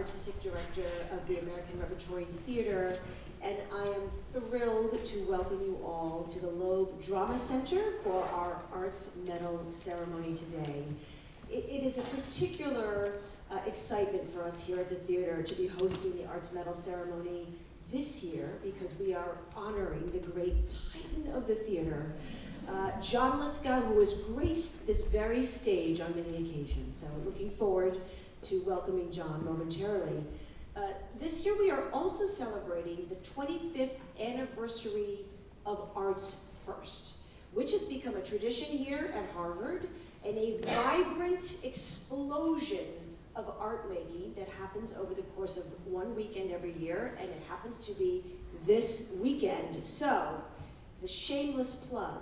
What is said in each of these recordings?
Artistic Director of the American Repertory Theater, and I am thrilled to welcome you all to the Loeb Drama Center for our Arts Medal ceremony today. It is a particular excitement for us here at the theater to be hosting the Arts Medal ceremony this year because we are honoring the great titan of the theater, John Lithgow, who has graced this very stage on many occasions. So looking forward to welcoming John momentarily. This year we are also celebrating the 25th anniversary of Arts First, which has become a tradition here at Harvard and a vibrant explosion of art making that happens over the course of one weekend every year, and it happens to be this weekend. So, the shameless plug.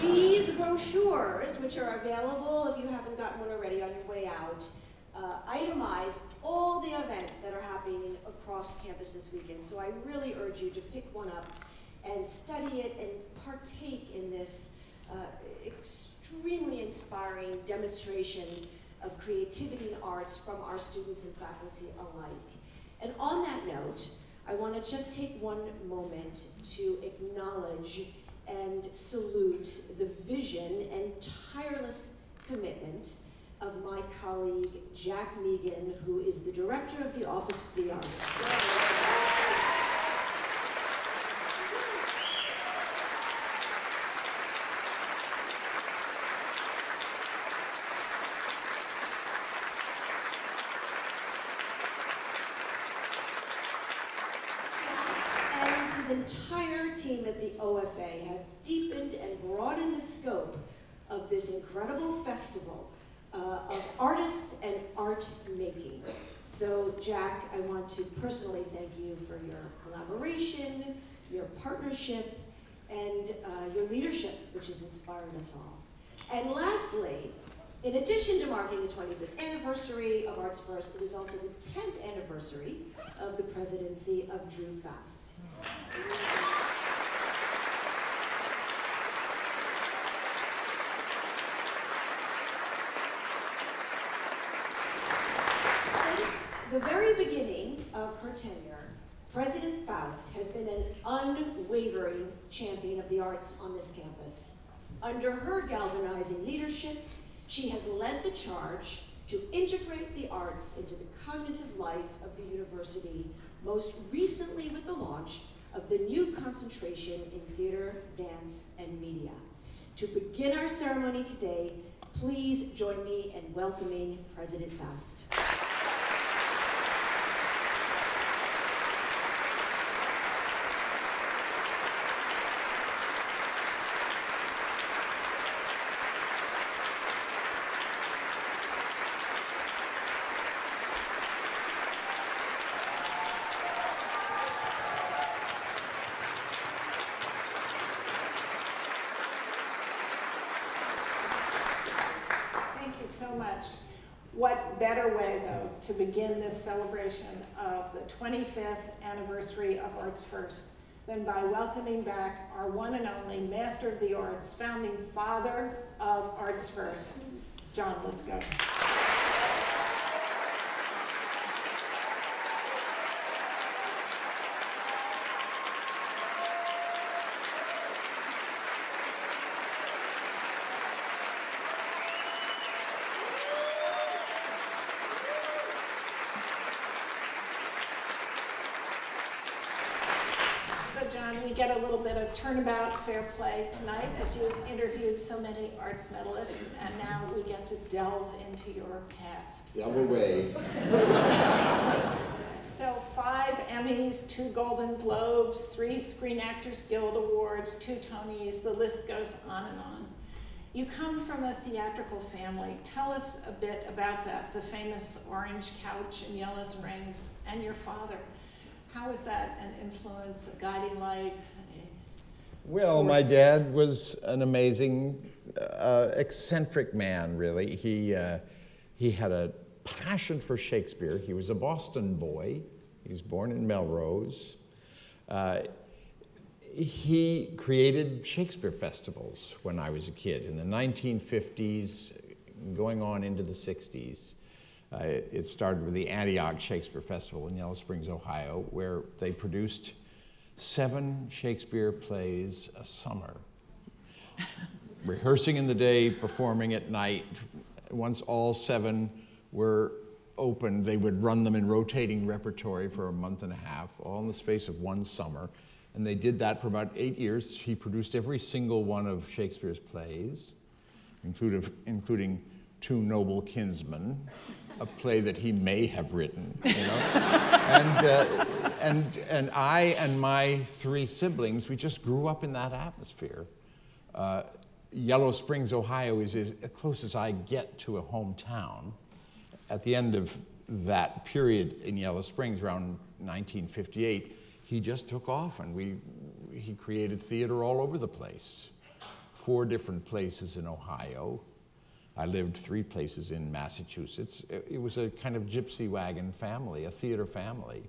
These brochures, which are available if you haven't gotten one already on your way out, itemize all the events that are happening across campus this weekend. So I really urge you to pick one up and study it and partake in this extremely inspiring demonstration of creativity and arts from our students and faculty alike. And on that note, I want to just take one moment to acknowledge and salute the vision and tireless commitment of my colleague, Jack Megan, who is the director of the Office of the Arts. Entire team at the OFA have deepened and broadened the scope of this incredible festival of artists and art making. So Jack, I want to personally thank you for your collaboration, your partnership, and your leadership, which has inspired us all. And lastly, in addition to marking the 25th anniversary of Arts First, it is also the 10th anniversary of the presidency of Drew Faust. Since the very beginning of her tenure, President Faust has been an unwavering champion of the arts on this campus. Under her galvanizing leadership, she has led the charge to integrate the arts into the cognitive life of the university, most recently with the launch of the new concentration in theater, dance, and media. To begin our ceremony today, please join me in welcoming President Faust. What better way, though, to begin this celebration of the 25th anniversary of Arts First than by welcoming back our one and only Master of the Arts, founding father of Arts First, John Lithgow. We get a little bit of turnabout fair play tonight as you've interviewed so many arts medalists, and now we get to delve into your past. Delve away. So 5 Emmys, 2 Golden Globes, 3 Screen Actors Guild Awards, 2 Tonys, the list goes on and on. You come from a theatrical family. Tell us a bit about that, the famous orange couch and yellow springs, and your father. How is that an influence, a guiding light? Well, my dad was an amazing, eccentric man, really. He had a passion for Shakespeare. He was a Boston boy. He was born in Melrose. He created Shakespeare festivals when I was a kid in the 1950s, going on into the 60s. It started with the Antioch Shakespeare Festival in Yellow Springs, Ohio, where they produced 7 Shakespeare plays a summer. Rehearsing in the day, performing at night. Once all 7 were opened, they would run them in rotating repertory for a month and a half, all in the space of one summer. And they did that for about 8 years. He produced every single one of Shakespeare's plays, including Two Noble Kinsmen, a play that he may have written, you know. And I and my 3 siblings, we just grew up in that atmosphere. Yellow Springs, Ohio is as close as I get to a hometown. At the end of that period in Yellow Springs, around 1958, he just took off, and he created theater all over the place. 4 different places in Ohio. I lived 3 places in Massachusetts. It was a kind of gypsy wagon family, a theater family.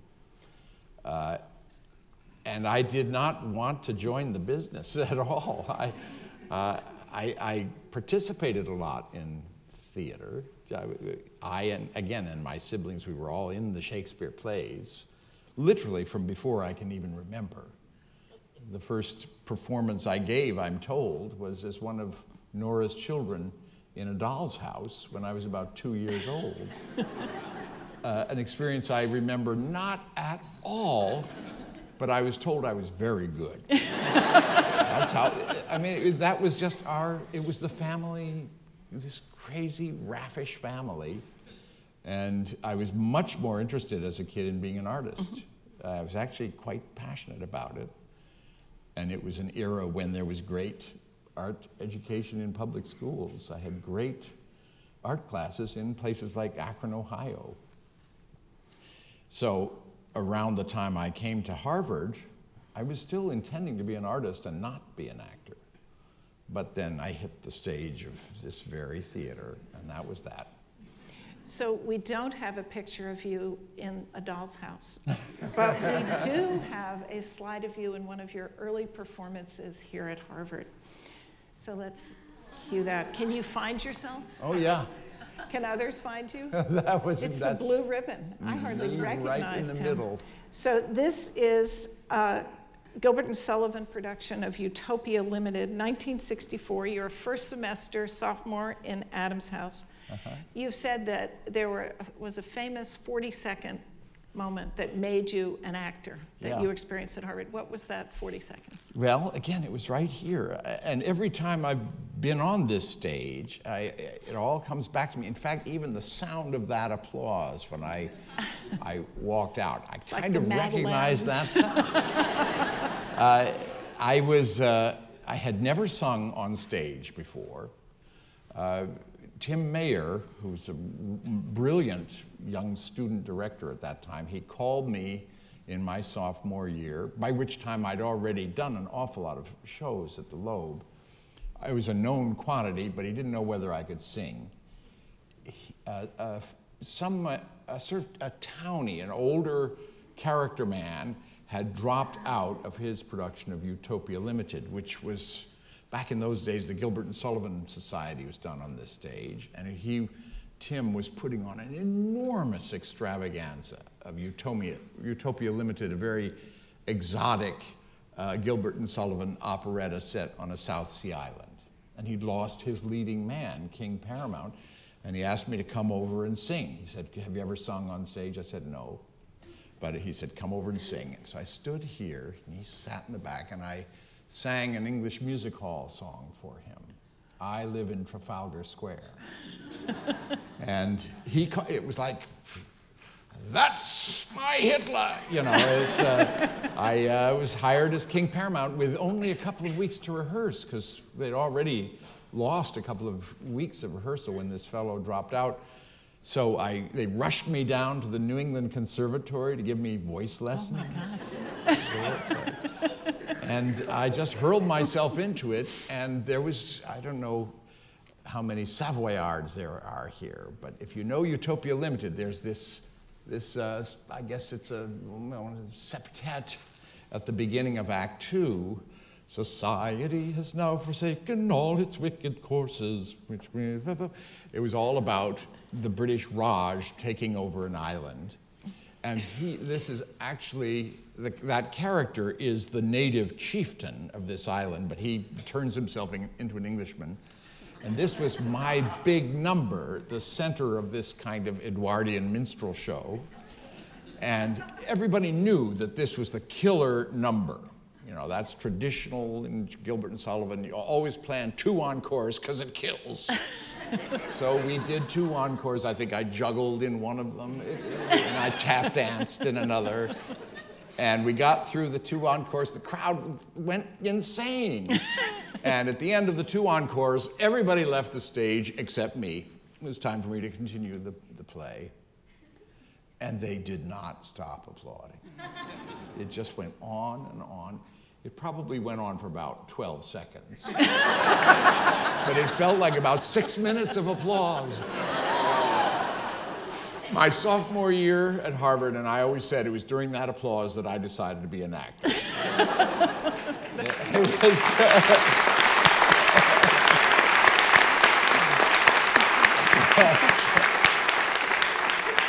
And I did not want to join the business at all. I participated a lot in theater. And my siblings, we were all in the Shakespeare plays, literally from before I can even remember. The first performance I gave, I'm told, was as one of Nora's children in a doll's house when I was about 2 years old. An experience I remember not at all, but I was told I was very good. That's how, I mean, that was just it was the family, this crazy, raffish family. And I was much more interested as a kid in being an artist. I was actually quite passionate about it. And it was an era when there was great art education in public schools. I had great art classes in places like Akron, Ohio. So around the time I came to Harvard, I was still intending to be an artist and not be an actor. But then I hit the stage of this very theater, and that was that. So we don't have a picture of you in a doll's house, but we do have a slide of you in one of your early performances here at Harvard. So let's cue that. Can you find yourself? Oh, yeah. Can others find you? It's the blue ribbon. I hardly recognized right in the him. middle. So this is Gilbert and Sullivan production of Utopia Limited, 1964. You're a first semester sophomore in Adams House. You've said that there was a famous 40-second moment that made you an actor that you experienced at Harvard. What was that 40 seconds? Well, again, it was right here. And every time I've been on this stage, it all comes back to me. In fact, even the sound of that applause when I walked out, I kind of recognized that sound. I had never sung on stage before. Tim Mayer, who's a brilliant young student director at that time, he called me in my sophomore year, by which time I'd already done an awful lot of shows at the Loeb. I was a known quantity, but he didn't know whether I could sing. A townie, an older character man, had dropped out of his production of Utopia Limited, which was, back in those days, the Gilbert and Sullivan Society was done on this stage, and Tim was putting on an enormous extravaganza of Utopia Limited, a very exotic Gilbert and Sullivan operetta set on a South Sea island. And he'd lost his leading man, King Paramount, and he asked me to come over and sing. He said, "Have you ever sung on stage?" I said, "No." But he said, "Come over and sing." And so I stood here, and he sat in the back, and I sang an English music hall song for him. "I Live in Trafalgar Square." And it was like, "That's my Hitler!" You know, I was hired as King Paramount with only a couple of weeks to rehearse, because they'd already lost a couple of weeks of rehearsal when this fellow dropped out. So they rushed me down to the New England Conservatory to give me voice lessons. Oh my gosh. And I just hurled myself into it, and there was, I don't know how many Savoyards there are here, but if you know Utopia Limited, there's this I guess it's a septet at the beginning of Act 2 Society has now forsaken all its wicked courses. It was all about the British Raj taking over an island. And this is actually, that character is the native chieftain of this island, but he turns himself into an Englishman. And this was my big number, the center of this kind of Edwardian minstrel show. And everybody knew that this was the killer number. You know, that's traditional in Gilbert and Sullivan. You always plan 2 encores because it kills. So we did 2 encores. I think I juggled in one of them, and I tap danced in another. And we got through the 2 encores. The crowd went insane. And at the end of the 2 encores, everybody left the stage except me. It was time for me to continue the play. And they did not stop applauding. It just went on and on. It probably went on for about 12 seconds. But it felt like about 6 minutes of applause. My sophomore year at Harvard, and I always said it was during that applause that I decided to be an actor.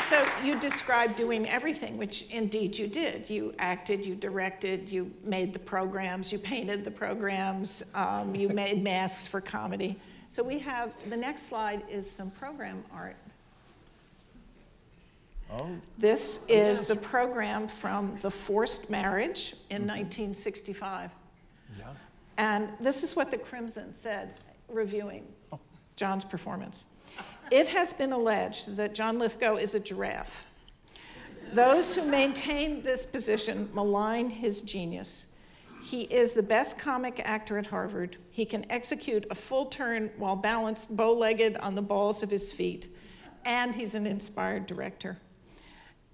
So you described doing everything, which indeed you did. You acted, you directed, you made the programs, you painted the programs, you made masks for comedy. So we have, the next slide is some program art. Oh. This is the program from The Forced Marriage in 1965. Yeah. And this is what the Crimson said, reviewing John's performance. It has been alleged that John Lithgow is a giraffe. Those who maintain this position malign his genius. He is the best comic actor at Harvard. He can execute a full turn while balanced bow-legged on the balls of his feet. And he's an inspired director.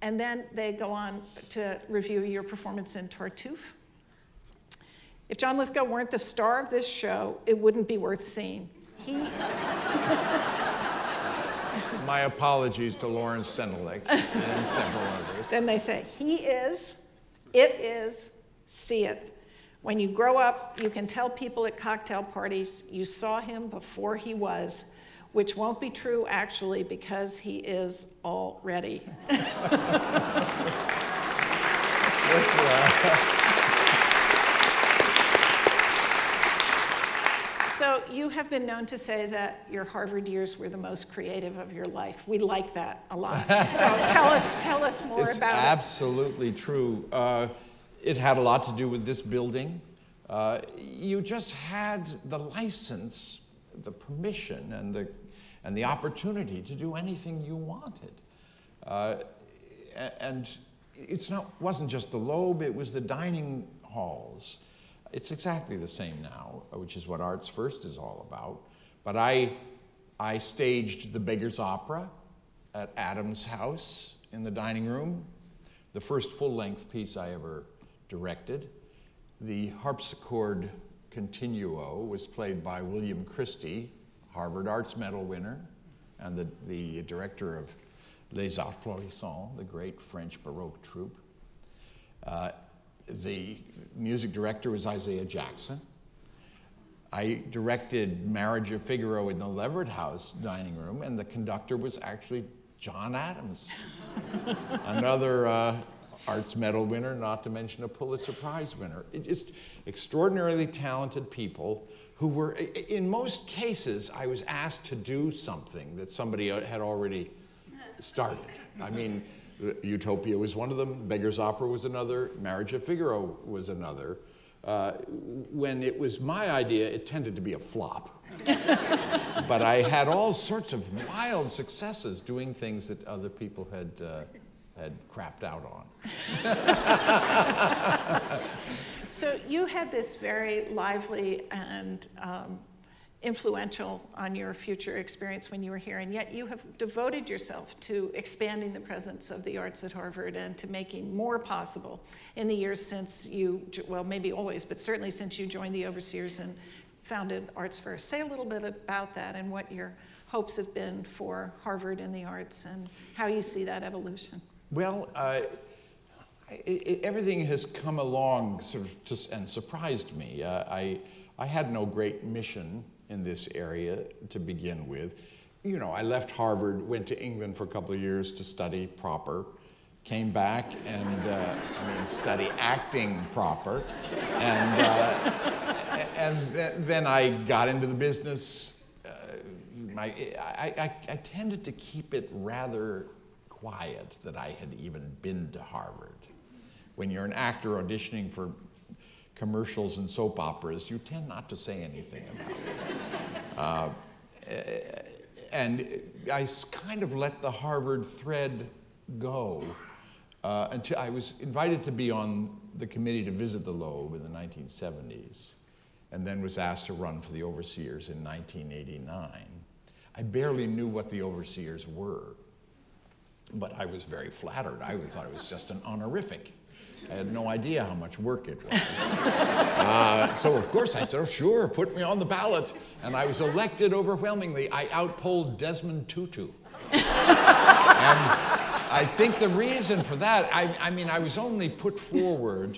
And then they go on to review your performance in Tartuffe. If John Lithgow weren't the star of this show, it wouldn't be worth seeing. My apologies to Lawrence Sendelik and several others. Then they say, he is, it is, see it. When you grow up, you can tell people at cocktail parties you saw him before he was, which won't be true actually because he is already. So you have been known to say that your Harvard years were the most creative of your life. We like that a lot. So tell us more about it. It's absolutely true. It had a lot to do with this building. You just had the license, the permission, and the opportunity to do anything you wanted. And wasn't just the Loeb, it was the dining halls. It's exactly the same now, which is what Arts First is all about. But I staged the Beggar's Opera at Adams' house in the dining room, the first full-length piece I ever directed. The harpsichord continuo was played by William Christie, Harvard Arts Medal winner, and the director of Les Arts Florissants, the great French Baroque troupe. The music director was Isaiah Jackson. I directed Marriage of Figaro in the Leverett House dining room, and the conductor was actually John Adams, another Arts Medal winner, not to mention a Pulitzer Prize winner. Just extraordinarily talented people who were, in most cases, I was asked to do something that somebody had already started. I mean, Utopia was one of them, Beggar's Opera was another, Marriage of Figaro was another. When it was my idea, it tended to be a flop. But I had all sorts of wild successes doing things that other people had crapped out on. So you had this very lively and influential on your future experience when you were here, and yet you have devoted yourself to expanding the presence of the arts at Harvard and to making more possible in the years since you, well, maybe always, but certainly since you joined the Overseers and founded Arts First. Say a little bit about that and what your hopes have been for Harvard and the arts and how you see that evolution. Well, everything has come along sort of and surprised me. I had no great mission in this area to begin with. You know, I left Harvard, went to England for a couple of years to study proper, came back and, study acting proper, and then I got into the business. I tended to keep it rather quiet that I had even been to Harvard. When you're an actor auditioning for commercials and soap operas, you tend not to say anything about it. And I kind of let the Harvard thread go until I was invited to be on the committee to visit the Loeb in the 1970s, and then was asked to run for the overseers in 1989. I barely knew what the overseers were, but I was very flattered. I thought it was just an honorific. I had no idea how much work it was. So of course I said, oh sure, put me on the ballot. And I was elected overwhelmingly. I outpolled Desmond Tutu. And I think the reason for that, I was only put forward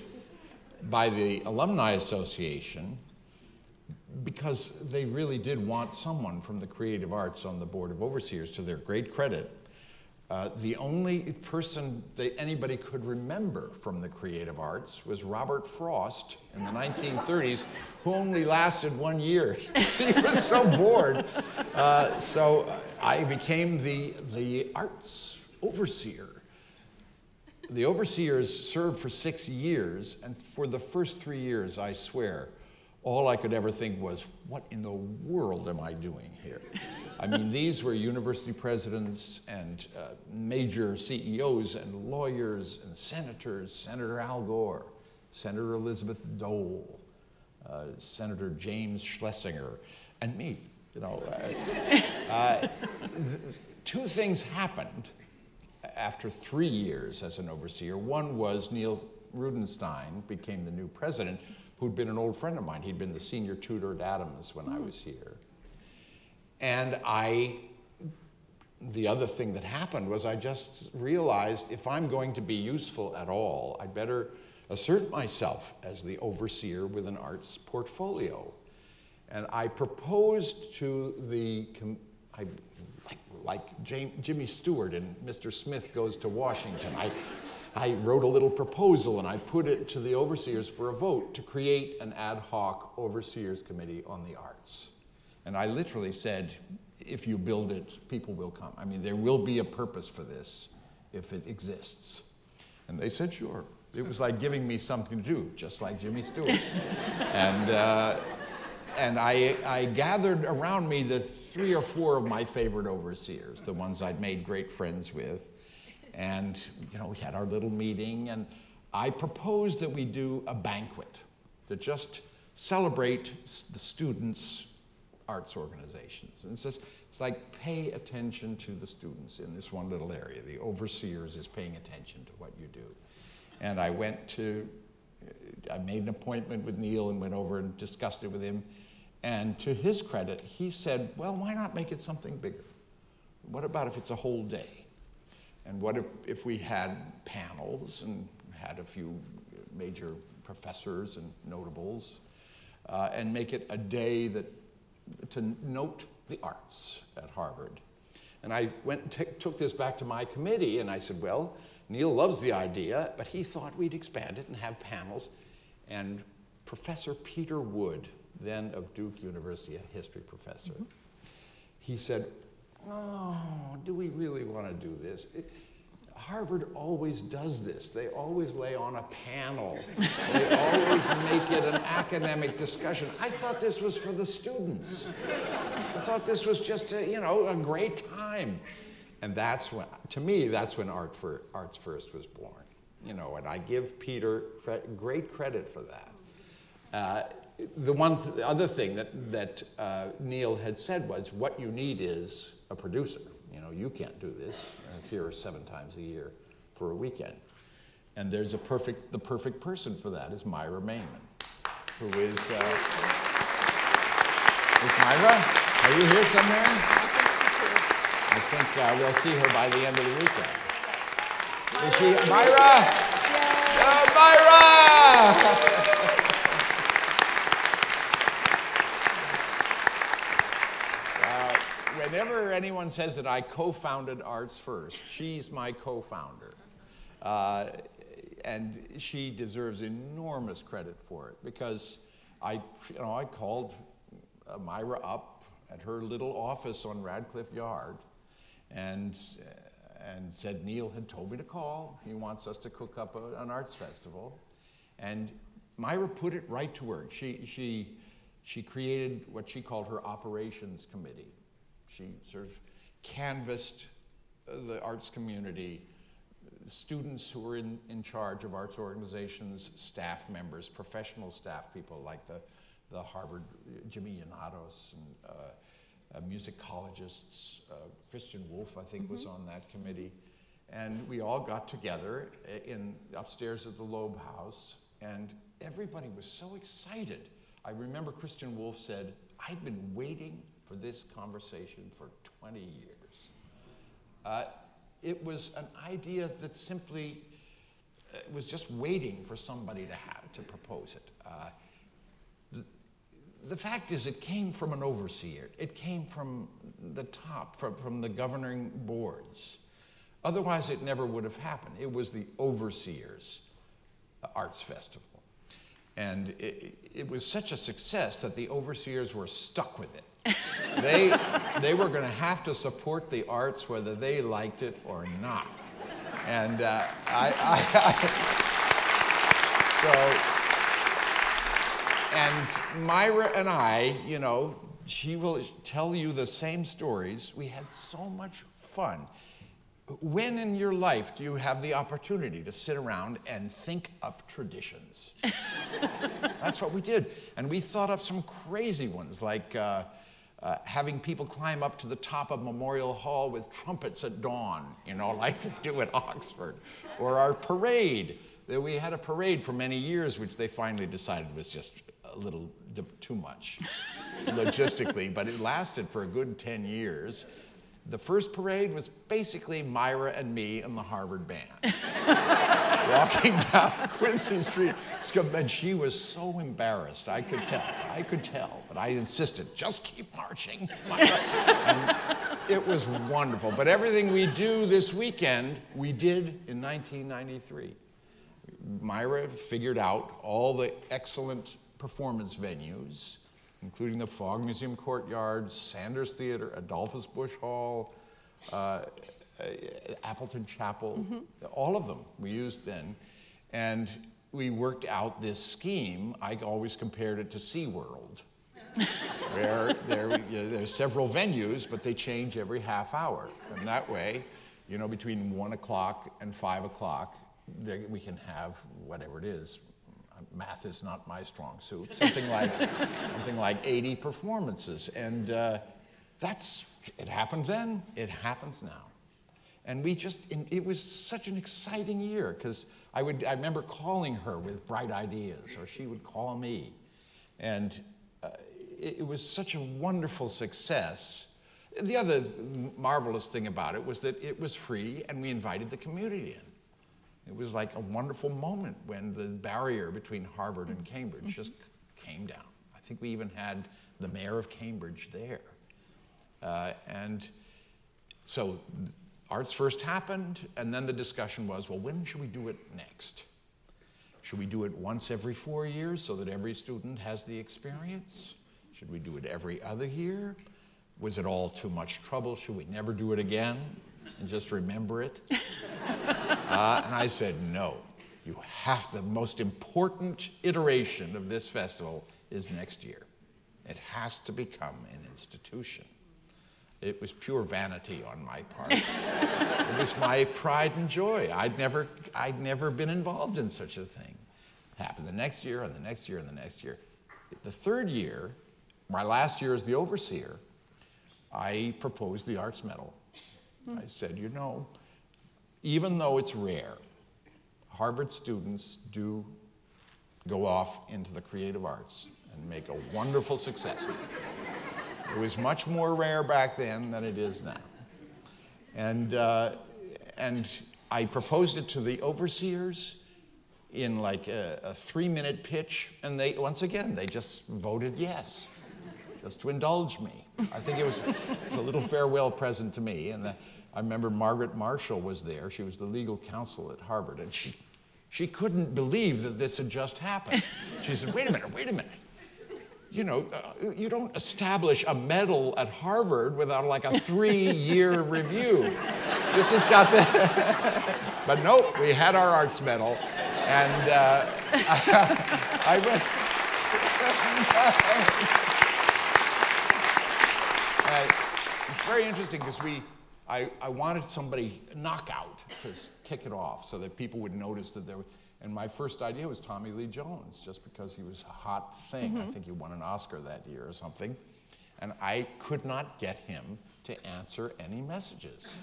by the Alumni Association because they really did want someone from the creative arts on the Board of Overseers. To their great credit, the only person that anybody could remember from the creative arts was Robert Frost in the 1930s, who only lasted 1 year. He was so bored. So I became the arts overseer. The overseers served for 6 years, and for the first 3 years, I swear, all I could ever think was, what in the world am I doing here? I mean, these were university presidents and major CEOs and lawyers and senators, Senator Al Gore, Senator Elizabeth Dole, Senator James Schlesinger, and me. You know, two things happened after 3 years as an overseer. One was Neil Rudenstein became the new president, who'd been an old friend of mine. He'd been the senior tutor at Adams when I was here. And the other thing that happened was I just realized if I'm going to be useful at all, I'd better assert myself as the overseer with an arts portfolio. And I proposed to like Jimmy Stewart in Mr. Smith Goes to Washington. I wrote a little proposal and I put it to the overseers for a vote to create an ad hoc overseers committee on the arts. And I literally said, if you build it, people will come. I mean, there will be a purpose for this if it exists. And they said, sure. It was like giving me something to do, just like Jimmy Stewart. And I gathered around me the 3 or 4 of my favorite overseers, the ones I'd made great friends with. And, you know, we had our little meeting, and I proposed that we do a banquet to just celebrate the students' arts organizations. And it's like pay attention to the students in this one little area. The overseers is paying attention to what you do. And I made an appointment with Neil and went over and discussed it with him. And to his credit, he said, well, why not make it something bigger? What about if it's a whole day? And what if we had panels and had a few major professors and notables and make it a day to note the arts at Harvard? And I went and took this back to my committee, and I said, well, Neil loves the idea, but he thought we'd expand it and have panels. And Professor Peter Wood, then of Duke University, a history professor, he said, oh, do we really want to do this? Harvard always does this. They always lay on a panel. They always make it an academic discussion. I thought this was for the students. I thought this was just a great time. And that's when, to me, that's when Arts First was born. You know, and I give Peter great credit for that. The other thing that Neil had said was, what you need is a producer. You know, you can't do this here 7 times a year for a weekend. And there's the perfect person for that is Myra Mainman, who is Myra? Are you here somewhere? I think we'll see her by the end of the weekend. Is she, Myra? Myra! Whenever anyone says that I co-founded Arts First, she's my co-founder. And she deserves enormous credit for it, because I called Myra up at her little office on Radcliffe Yard and said Neil had told me to call. He wants us to cook up an arts festival. And Myra put it right to work. She created what she called her operations committee. She sort of canvassed the arts community, students who were in charge of arts organizations, staff members, professional staff people like the Harvard, Jimmy Yanatos, and musicologists. Christian Wolff, I think, was on that committee. And we all got together upstairs at the Loeb House, and everybody was so excited. I remember Christian Wolff said, "I've been waiting for this conversation for 20 years. It was an idea that simply was just waiting for somebody to propose it. The fact is, it came from an overseer. It came from the top, from the governing boards. Otherwise, it never would have happened. It was the overseer's arts festival. And it was such a success that the overseers were stuck with it. They were going to have to support the arts whether they liked it or not. And and Myra and I, she will tell you the same stories. We had so much fun. When in your life do you have the opportunity to sit around and think up traditions? That's what we did. And we thought up some crazy ones, like having people climb up to the top of Memorial Hall with trumpets at dawn, like they do at Oxford. Or our parade. We had a parade for many years, which they finally decided was just a little too much logistically, but it lasted for a good 10 years. The first parade was basically Myra and me and the Harvard band walking down Quincy Street. And she was so embarrassed, I could tell, but I insisted, just keep marching, Myra. And it was wonderful. But everything we do this weekend, we did in 1993. Myra figured out all the excellent performance venues, including the Fogg Museum Courtyard, Sanders Theater, Adolphus Busch Hall, Appleton Chapel, all of them we used then. And we worked out this scheme. I always compared it to SeaWorld, where there's several venues, but they change every half hour. And that way, between 1 o'clock and 5 o'clock, we can have whatever it is. Math is not my strong suit. Something like 80 performances, and it happened then. It happens now, and it was such an exciting year because I remember calling her with bright ideas, or she would call me, and it was such a wonderful success. The other marvelous thing about it was that it was free, and we invited the community in. It was like a wonderful moment when the barrier between Harvard and Cambridge just came down. I think we even had the mayor of Cambridge there. And so Arts First happened, and then the discussion was, well, when should we do it next? Should we do it once every 4 years so that every student has the experience? Should we do it every other year? Was it all too much trouble? Should we never do it again and just remember it? And I said, no, the most important iteration of this festival is next year. It has to become an institution. It was pure vanity on my part. It was my pride and joy. I'd never been involved in such a thing. It happened the next year, and the next year, and the next year. The third year, my last year as the overseer, I proposed the Arts Medal. I said, even though it's rare, Harvard students do go off into the creative arts and make a wonderful success. It was much more rare back then than it is now. And I proposed it to the overseers. in like a 3-minute pitch, and once again, they just voted yes, just to indulge me. I think it was a little farewell present to me. And I remember Margaret Marshall was there. She was the legal counsel at Harvard, and she couldn't believe that this had just happened. She said, wait a minute. You know, you don't establish a medal at Harvard without like a 3-year review. This has got the... But nope, we had our arts medal. And I went... It's very interesting because I wanted somebody knockout to kick it off so that people would notice that there was... And my first idea was Tommy Lee Jones, just because he was a hot thing. I think he won an Oscar that year or something. And I could not get him to answer any messages.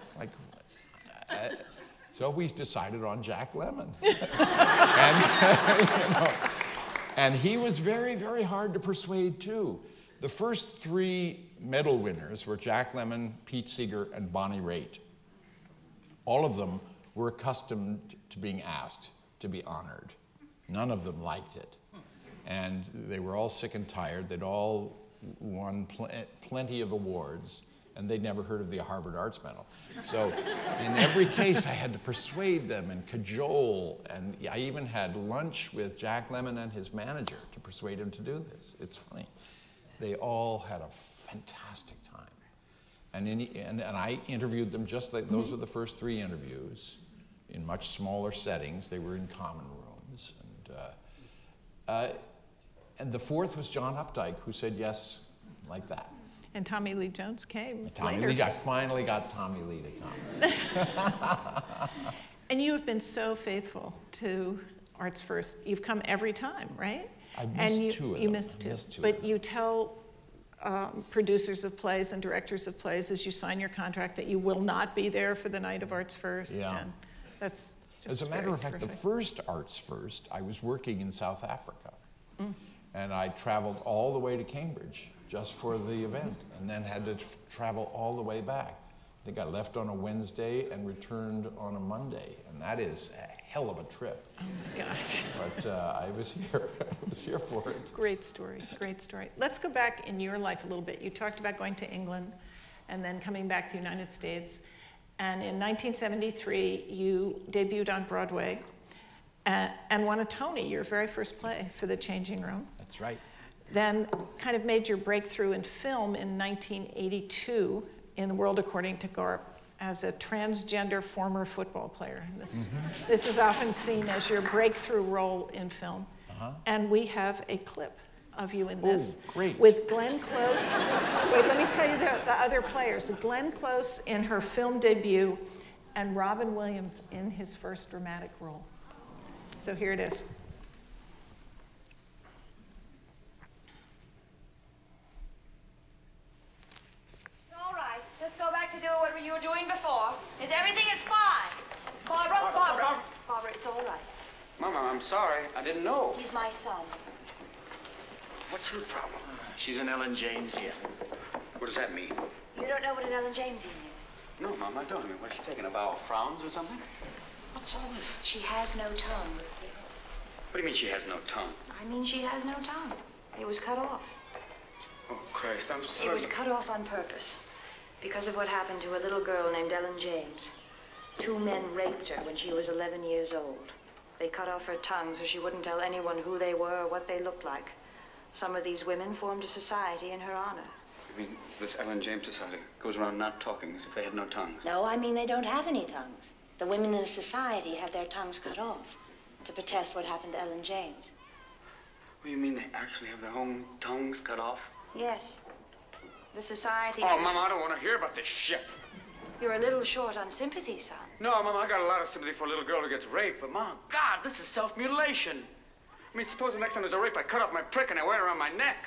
It's like, so we decided on Jack Lemmon. And he was very, very hard to persuade, too. The first 3 medal winners were Jack Lemmon, Pete Seeger, and Bonnie Raitt. All of them were accustomed to being asked to be honored. None of them liked it. And they were all sick and tired. They'd all won plenty of awards, and they'd never heard of the Harvard Arts Medal. So in every case, I had to persuade them and cajole, and I even had lunch with Jack Lemmon and his manager to persuade him to do this. It's funny. They all had a fantastic time. And I interviewed them just like, those were the first 3 interviews in much smaller settings. They were in common rooms. And the 4th was John Updike, who said yes like that. And Tommy Lee Jones came Tommy later. Lee, I finally got Tommy Lee to come. And you have been so faithful to Arts First. You've come every time, right? I missed 2 of them. You missed 2. But you tell producers of plays and directors of plays as you sign your contract that you will not be there for the night of Arts First. Yeah. And that's just As a matter of fact, terrific. the first Arts First, I was working in South Africa. And I traveled all the way to Cambridge just for the event, and then had to travel all the way back. I think I left on a Wednesday and returned on a Monday, and that is a hell of a trip. Oh my gosh. But I was here. I was here for it. Great story, great story. Let's go back in your life a little bit. You talked about going to England and then coming back to the United States. And in 1973, you debuted on Broadway and won a Tony, your very first play, for The Changing Room. That's right. Then kind of made your breakthrough in film in 1982 in The World According to Garp as a transgender former football player. This is often seen as your breakthrough role in film. And we have a clip of you in this. Oh, great. With Glenn Close. Wait, let me tell you the other players. Glenn Close in her film debut, and Robin Williams in his first dramatic role. So here it is. All right, just go back to doing what you were doing before. Everything is fine. Barbara, it's all right. Mama, I'm sorry. I didn't know. He's my son. What's her problem? She's an Ellen James here. What does that mean? You don't know what an Ellen James is? No, Mom, I don't. I mean, what's she taking, a bow of frowns or something? What's all this? She has no tongue. What do you mean she has no tongue? I mean she has no tongue. It was cut off. Oh, Christ, I'm sorry. It was cut off on purpose because of what happened to a little girl named Ellen James. 2 men raped her when she was 11 years old. They cut off her tongue so she wouldn't tell anyone who they were or what they looked like. Some of these women formed a society in her honor. I mean, this Ellen James Society goes around not talking as if they had no tongues. No, I mean they don't have any tongues. The women in the society have their tongues cut off to protest what happened to Ellen James. What do you mean they actually have their own tongues cut off? Yes. The society... Oh, Mama, I don't want to hear about this shit. You're a little short on sympathy, son. No, Mama, I got a lot of sympathy for a little girl who gets raped, but, Mom, God, this is self-mutilation. I mean, suppose the next time there's a rape, I cut off my prick and I wear it around my neck.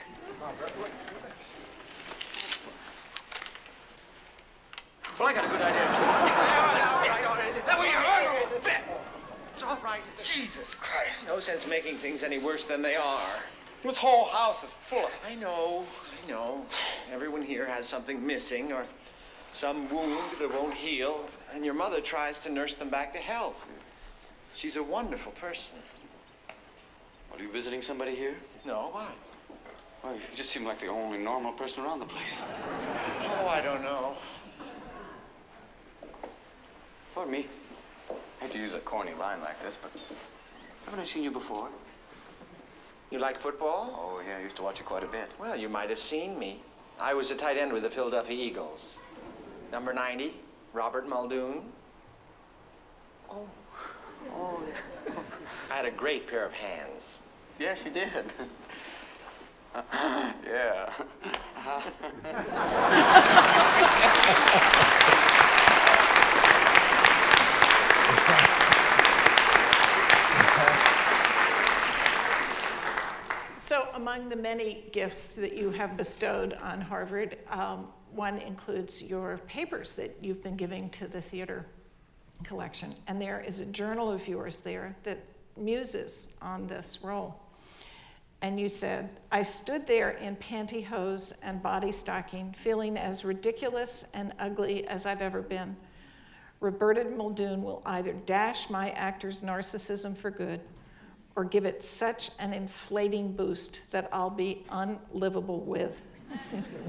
Well, I got a good idea, too. Is that what you're going? It's all right. Jesus Christ. No sense making things any worse than they are. This whole house is full of... I know. Everyone here has something missing or some wound that won't heal, and your mother tries to nurse them back to health. She's a wonderful person. Are you visiting somebody here? No, why? Well, you just seem like the only normal person around the place. Oh, I don't know. Pardon me. I hate to use a corny line like this, but haven't I seen you before? You like football? Oh, yeah, I used to watch it quite a bit. Well, you might have seen me. I was a tight end with the Philadelphia Eagles. Number 90, Robert Muldoon. Oh. Oh, yeah. I had a great pair of hands. Yes, you did. Yeah. So among the many gifts that you have bestowed on Harvard, one includes your papers that you've been giving to the theater collection. And there is a journal of yours there that muses on this role. And you said, I stood there in pantyhose and body stocking, feeling as ridiculous and ugly as I've ever been. Roberta Muldoon will either dash my actor's narcissism for good or give it such an inflating boost that I'll be unlivable with.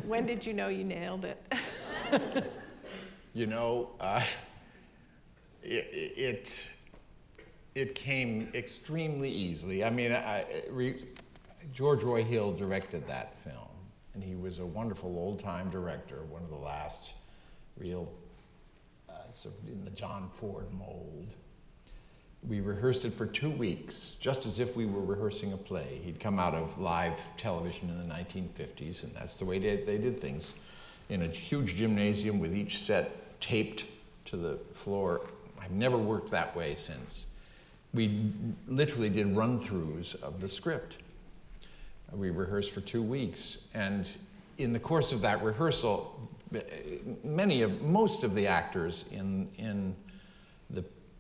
When did you know you nailed it? You know, it came extremely easily. I mean, George Roy Hill directed that film, and he was a wonderful old-time director, one of the last real, sort of in the John Ford mold. We rehearsed it for 2 weeks, just as if we were rehearsing a play. He'd come out of live television in the 1950s, and that's the way they did things. In a huge gymnasium with each set taped to the floor. I've never worked that way since. We literally did run-throughs of the script. We rehearsed for 2 weeks, and in the course of that rehearsal, most of the actors in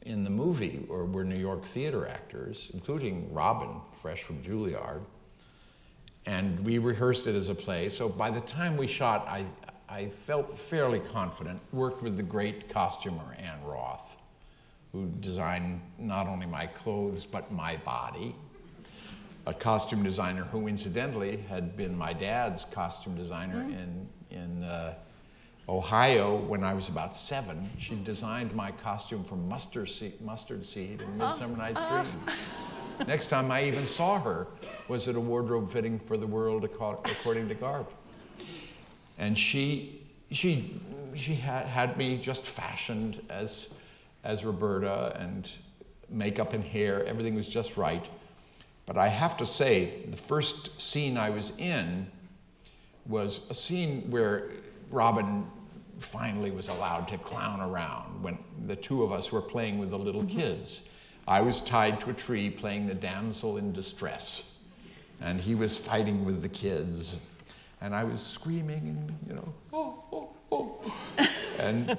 the movie were New York theater actors, including Robin, fresh from Juilliard. And we rehearsed it as a play. So by the time we shot, I felt fairly confident, worked with the great costumer Ann Roth, who designed not only my clothes, but my body. A costume designer who incidentally had been my dad's costume designer in Ohio when I was about 7. She designed my costume from mustard seed in Midsummer Night's Dream. Next time I even saw her was at a wardrobe fitting for the world according to Garp. And she had me just fashioned as Roberta, and makeup and hair, everything was just right. But I have to say, the first scene I was in was a scene where Robin finally was allowed to clown around when the two of us were playing with the little kids. I was tied to a tree playing the damsel in distress, and he was fighting with the kids, and I was screaming and, you know, oh, oh, oh. And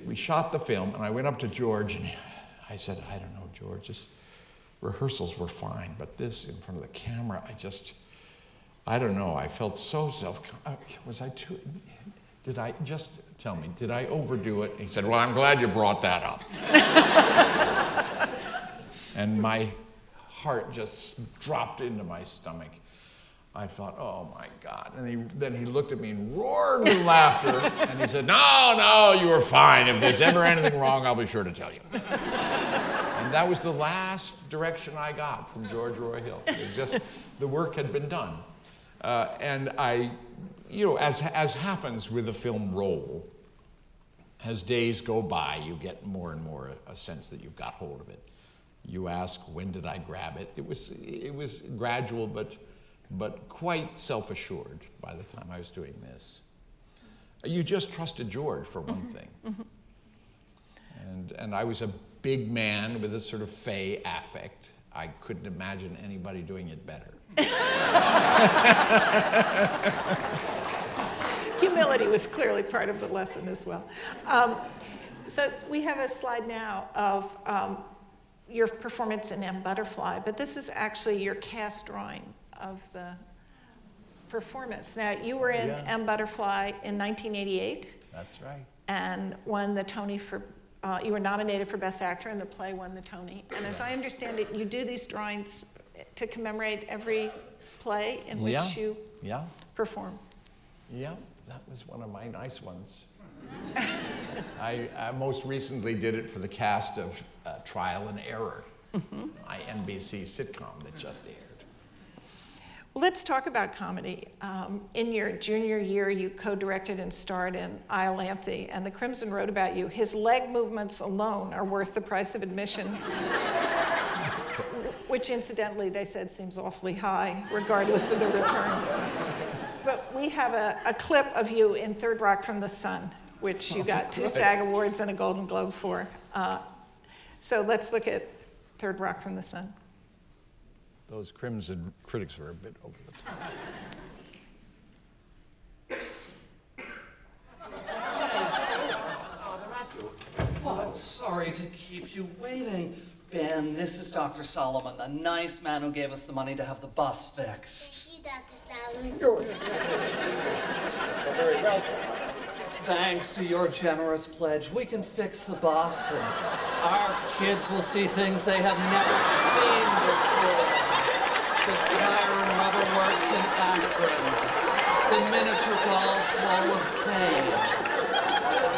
we shot the film, and I went up to George, and I said, I don't know, George, this rehearsals were fine, but this in front of the camera, I don't know, I felt so did I, just tell me, did I overdo it? He said, well, I'm glad you brought that up. And my heart just dropped into my stomach. I thought, oh my God. And then he looked at me and roared with laughter, and he said, no, you were fine. If there's ever anything wrong, I'll be sure to tell you. And that was the last direction I got from George Roy Hill. It was just, the work had been done. And I, you know, as happens with a film role, as days go by, you get more and more a sense that you've got hold of it. You ask, when did I grab it? It was gradual, but quite self-assured by the time I was doing this. You just trusted George, for one thing. And I was a big man with a sort of fey affect. I couldn't imagine anybody doing it better. Humility was clearly part of the lesson as well. So we have a slide now of your performance in M. Butterfly, but this is actually your cast drawing of the performance. Now, you were in M. Butterfly in 1988. That's right. And won the Tony for you were nominated for Best Actor, and the play won the Tony. And as I understand it, you do these drawings to commemorate every play in which you perform. Yeah, that was one of my nice ones. I most recently did it for the cast of Trial and Error, my NBC sitcom that just aired. Well, let's talk about comedy. In your junior year, you co-directed and starred in Iolanthe, and the Crimson wrote about you. His leg movements alone are worth the price of admission, which incidentally, they said seems awfully high, regardless of the return. But we have a clip of you in Third Rock from the Sun, which you got 2 SAG Awards and a Golden Globe for. So let's look at Third Rock from the Sun. Those Crimson critics were a bit over the top. Father Matthew. Oh, I'm sorry to keep you waiting. Ben, this is Dr. Solomon, the nice man who gave us the money to have the bus fixed. Thank you, Dr. Solomon. You're very welcome. Thanks to your generous pledge, we can fix the bus, and our kids will see things they have never seen before. The tire and rubber works in Akron, the miniature golf Hall of Fame,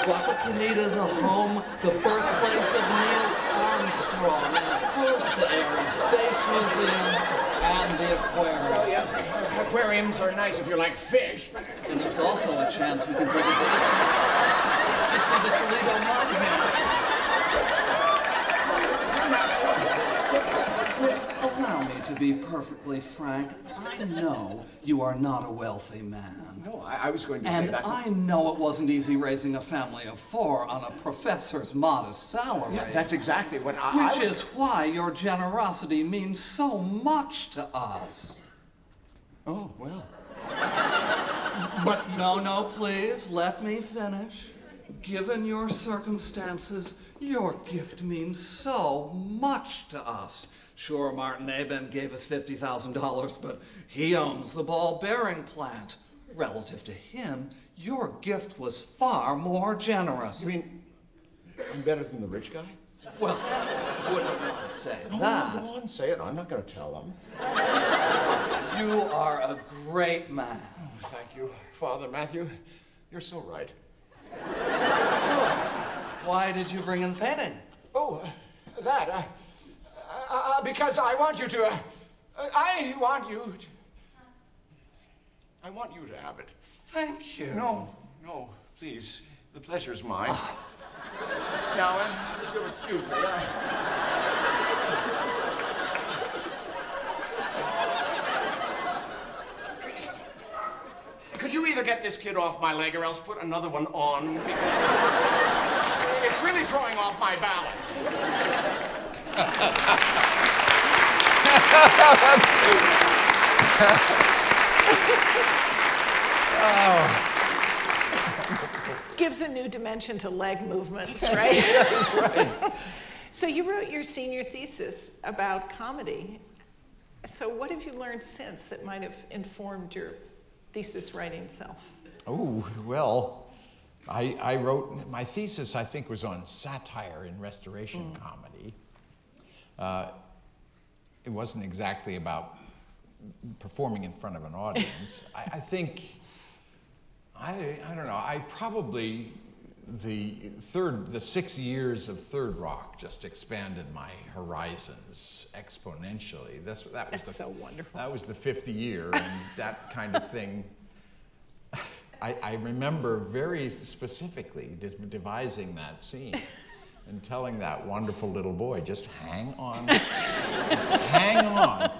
Robert Canida, the home, the birthplace of Neil Armstrong, and of course the Air and Space Museum and the aquarium. Oh, yes, aquariums are nice if you like fish, but... And there's also a chance we can take a break to see the Toledo Mud Hen. Allow me to be perfectly frank. I know you are not a wealthy man. No, I was going to say that... And I know it wasn't easy raising a family of 4 on a professor's modest salary. Yeah, that's exactly what Which is why your generosity means so much to us. Oh, well... But no, please, let me finish. Given your circumstances, your gift means so much to us. Sure, Martin Aben gave us $50,000, but he owns the ball bearing plant. Relative to him, your gift was far more generous. You mean I'm better than the rich guy? Well, I wouldn't want to say No, that. go on, say it. I'm not going to tell them. You are a great man. Oh, thank you, Father Matthew. You're so right. So, why did you bring in the painting? Oh, that. Because I want you to. I want you to have it. Thank you. No, please. The pleasure's mine. Now, if you'll excuse me, Could you either get this kid off my leg or else put another one on? Because it's really throwing off my balance. Gives a new dimension to leg movements, right? That's right. So you wrote your senior thesis about comedy. So what have you learned since that might have informed your thesis writing self? Oh, well, I wrote, my thesis, I think, was on satire in Restoration comedy. It wasn't exactly about performing in front of an audience. I think, I don't know, I probably, the 6 years of Third Rock just expanded my horizons exponentially. That's so wonderful. That was the 5th year, and that kind of thing. I remember very specifically devising that scene and telling that wonderful little boy, just hang on, just hang on.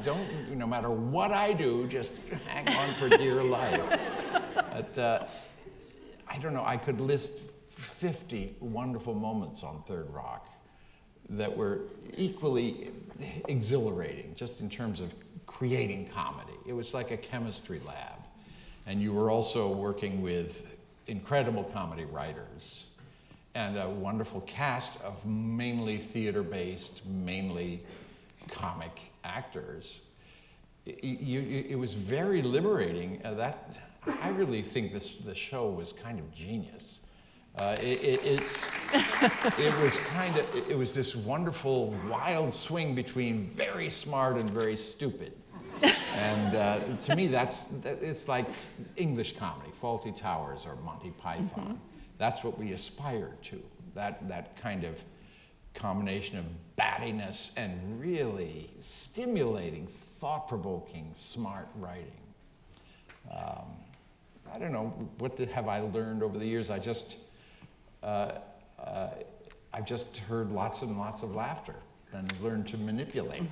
Don't, no matter what I do, just hang on for dear life. But, I don't know, I could list 50 wonderful moments on Third Rock that were equally exhilarating, just in terms of creating comedy. It was like a chemistry lab. And you were also working with incredible comedy writers and a wonderful cast of mainly theater-based, mainly comic actors. It was very liberating. I really think the show was kind of genius. It was this wonderful wild swing between very smart and very stupid. And to me, it's like English comedy, Fawlty Towers or Monty Python. That's what we aspire to, that kind of combination of battiness and really stimulating, thought-provoking, smart writing. I don't know, have I learned over the years? I've just heard lots and lots of laughter and learned to manipulate.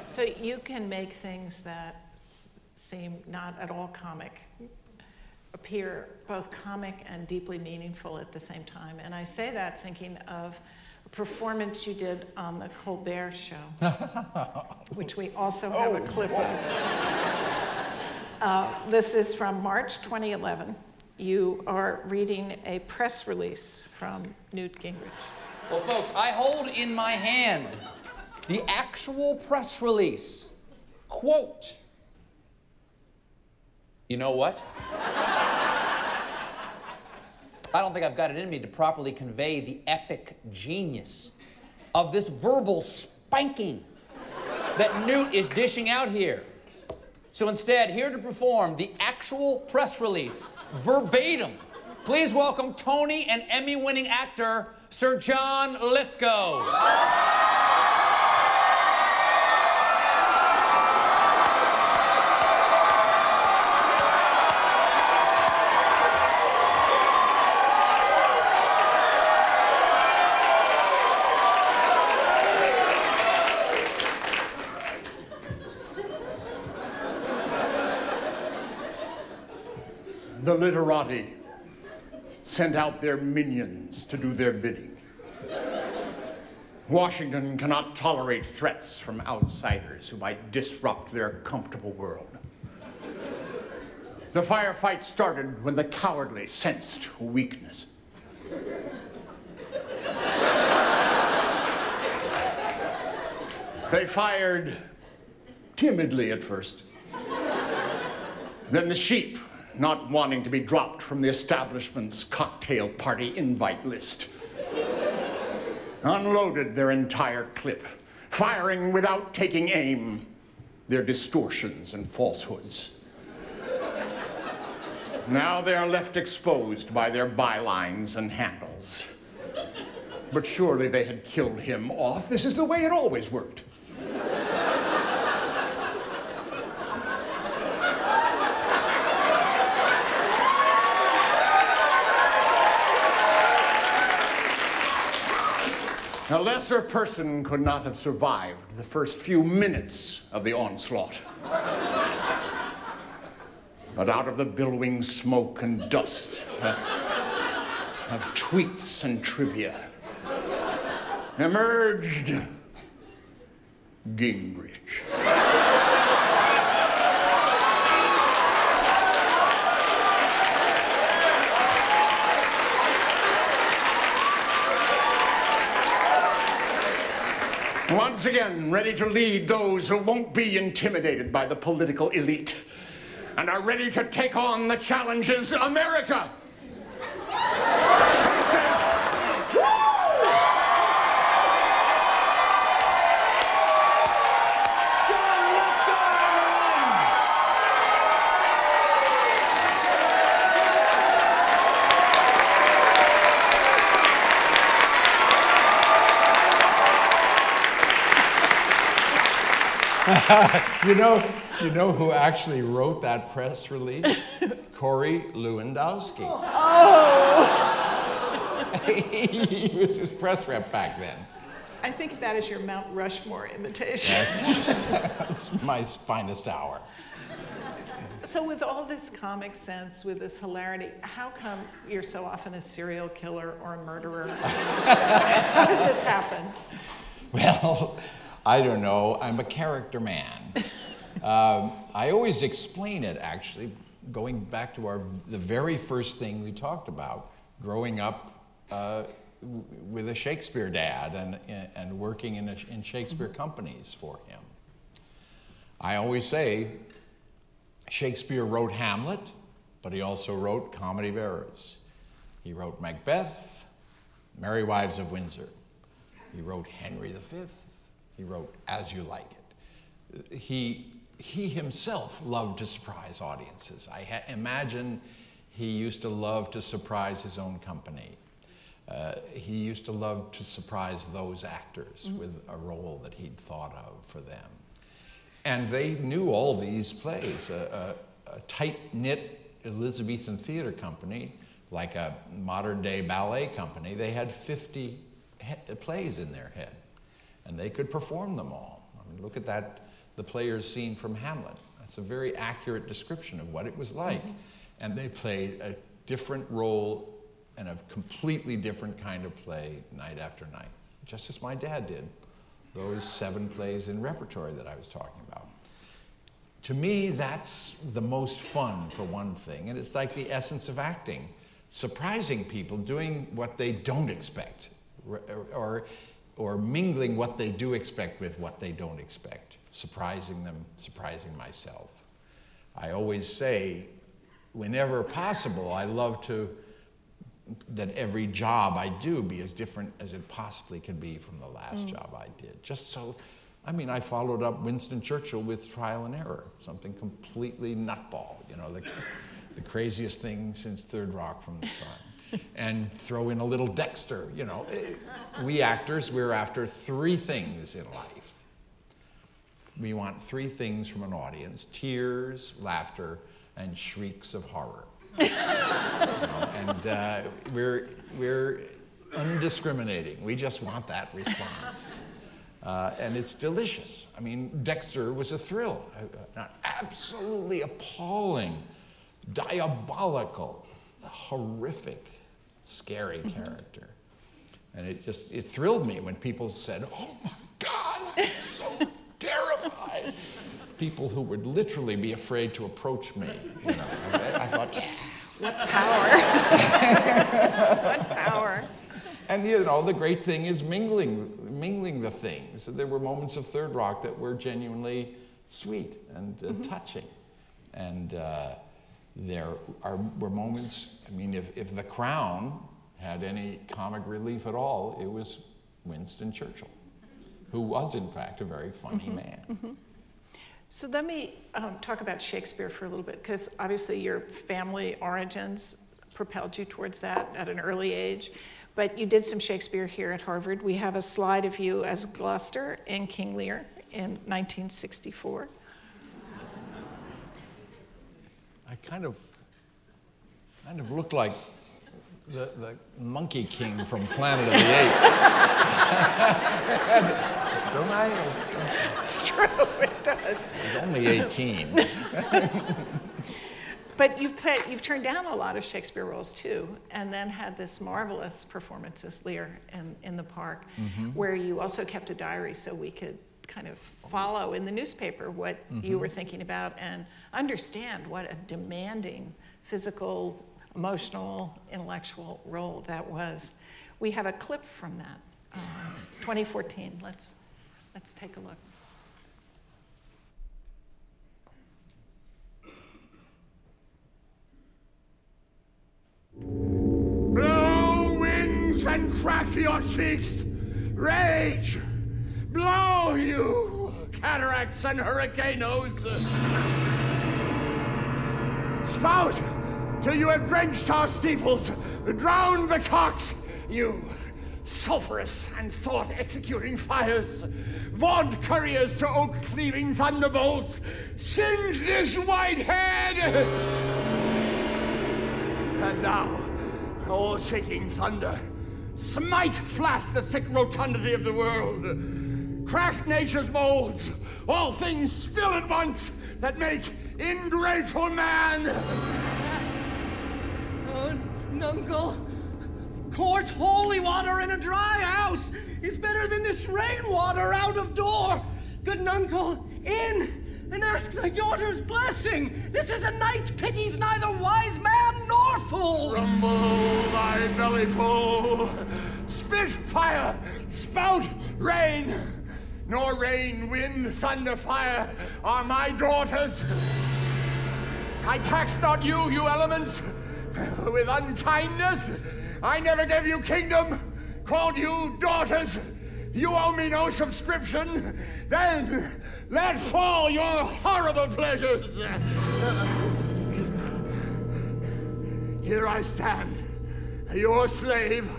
So you can make things that seem not at all comic appear both comic and deeply meaningful at the same time. And I say that thinking of a performance you did on the Colbert Show, which we also have a clip of. This is from March 2011. You are reading a press release from Newt Gingrich. Well, folks, I hold in my hand the actual press release. Quote, you know what? I don't think I've got it in me to properly convey the epic genius of this verbal spanking that Newt is dishing out here. So instead, here to perform the actual press release, verbatim, please welcome Tony and Emmy-winning actor, Sir John Lithgow. The literati sent out their minions to do their bidding. Washington cannot tolerate threats from outsiders who might disrupt their comfortable world. The firefight started when the cowardly sensed weakness. They fired timidly at first. Then the sheep, not wanting to be dropped from the establishment's cocktail party invite list, unloaded their entire clip, firing without taking aim, their distortions and falsehoods. Now they are left exposed by their bylines and handles. But surely they had killed him off. This is the way it always worked. A lesser person could not have survived the first few minutes of the onslaught. But out of the billowing smoke and dust of tweets and trivia emerged Gingrich. Once again, ready to lead those who won't be intimidated by the political elite and are ready to take on the challenges America faces. You know who actually wrote that press release? Corey Lewandowski. Oh! He was his press rep back then. I think that is your Mount Rushmore imitation. That's my finest hour. So with all this comic sense, with this hilarity, how come you're so often a serial killer or a murderer? How did this happen? Well, I don't know. I'm a character man. I always explain it, actually, going back to the very first thing we talked about, growing up with a Shakespeare dad and working in Shakespeare companies for him. I always say Shakespeare wrote Hamlet, but he also wrote Comedy of Errors. He wrote Macbeth, Merry Wives of Windsor. He wrote Henry V. He wrote As You Like It. He himself loved to surprise audiences. I imagine he used to love to surprise his own company. He used to love to surprise those actors with a role that he'd thought of for them. And they knew all these plays. A tight-knit Elizabethan theater company, like a modern-day ballet company, they had 50 plays in their head, and they could perform them all. I mean, look at that, the players' scene from Hamlet. That's a very accurate description of what it was like. And they played a different role and a completely different kind of play night after night, just as my dad did those 7 plays in repertory that I was talking about. To me, that's the most fun, for one thing, and it's like the essence of acting, surprising people, doing what they don't expect, or mingling what they do expect with what they don't expect, surprising them, surprising myself. I always say, whenever possible, I love that every job I do be as different as it possibly could be from the last job I did. Just so, I mean, I followed up Winston Churchill with Trial and Error, something completely nutball, you know, the craziest thing since Third Rock from the Sun. And throw in a little Dexter, you know. We actors, we're after 3 things in life. We want 3 things from an audience: tears, laughter, and shrieks of horror. You know, and we're undiscriminating. We just want that response. And it's delicious. I mean, Dexter was a thrill. An absolutely appalling, diabolical, horrific, scary character. And it thrilled me when people said, "Oh my God, I'm so terrified." People who would literally be afraid to approach me. You know, I thought, yeah. What power. What power. And you know, the great thing is mingling the things. There were moments of Third Rock that were genuinely sweet and touching. And there were moments, I mean, if The Crown had any comic relief at all, it was Winston Churchill, who was, in fact, a very funny man. So let me talk about Shakespeare for a little bit, because obviously your family origins propelled you towards that at an early age. But you did some Shakespeare here at Harvard. We have a slide of you as Gloucester in King Lear in 1964. I kind of look like the Monkey King from Planet of the Apes. Don't I? It's true, it does. He's only 18. But you've turned down a lot of Shakespeare roles too, and then had this marvelous performance as Lear in the park, where you also kept a diary so we could kind of follow in the newspaper what you were thinking about and understand what a demanding physical, emotional, intellectual role that was. We have a clip from that, 2014. Let's take a look. Blow winds and crack your cheeks, rage, blow you cataracts and hurricanes. Spout till you have drenched our steeples, drowned the cocks, you sulphurous and thought-executing fires, vaunt couriers to oak-cleaving thunderbolts, singe this white head! And now, all-shaking thunder, smite flat the thick rotundity of the world, crack nature's molds, all things spill at once that make ingrateful man! Oh, Nuncle, court holy water in a dry house is better than this rainwater out of door. Good Nuncle, in and ask thy daughter's blessing. This is a night pities neither wise man nor fool. Rumble thy belly full, spit fire, spout rain, nor rain, wind, thunder, fire are my daughters. I tax not you, you elements, with unkindness. I never gave you kingdom, called you daughters. You owe me no subscription. Then let fall your horrible pleasures. Here I stand, your slave,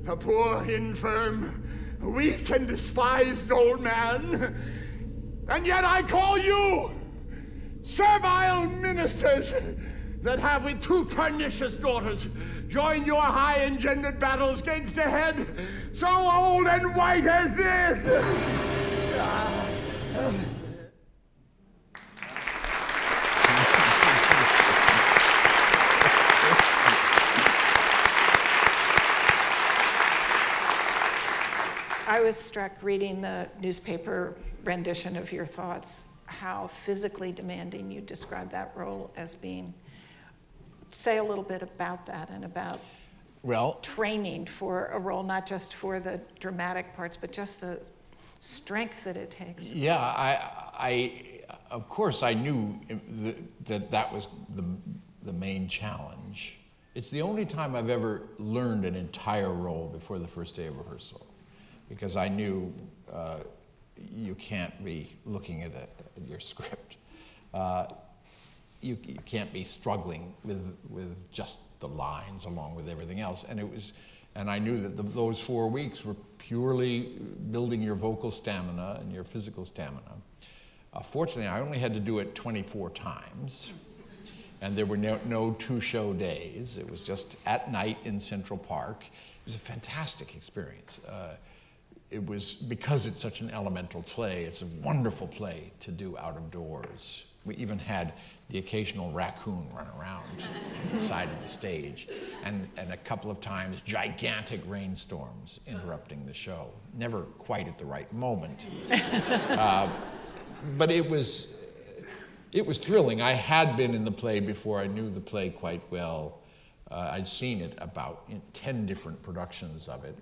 a poor, infirm, weak and despised old man, and yet I call you servile ministers that have with two pernicious daughters joined your high-engendered battles gainst a head so old and white as this. I was struck reading the newspaper rendition of your thoughts, how physically demanding you described that role as being. Say a little bit about that and about training for a role, not just for the dramatic parts, but just the strength that it takes. Yeah, I of course I knew that was the main challenge. It's the only time I've ever learned an entire role before the first day of rehearsal, because I knew you can't be looking at your script. You can't be struggling with just the lines along with everything else. And I knew that those 4 weeks were purely building your vocal stamina and your physical stamina. Fortunately, I only had to do it 24 times, and there were no two-show days. It was just at night in Central Park. It was a fantastic experience. It was, because it's such an elemental play, it's a wonderful play to do out of doors. We even had the occasional raccoon run around on the side of the stage, and a couple of times gigantic rainstorms interrupting the show. Never quite at the right moment. But it was thrilling. I had been in the play before. I knew the play quite well. I'd seen it about 10 different productions of it.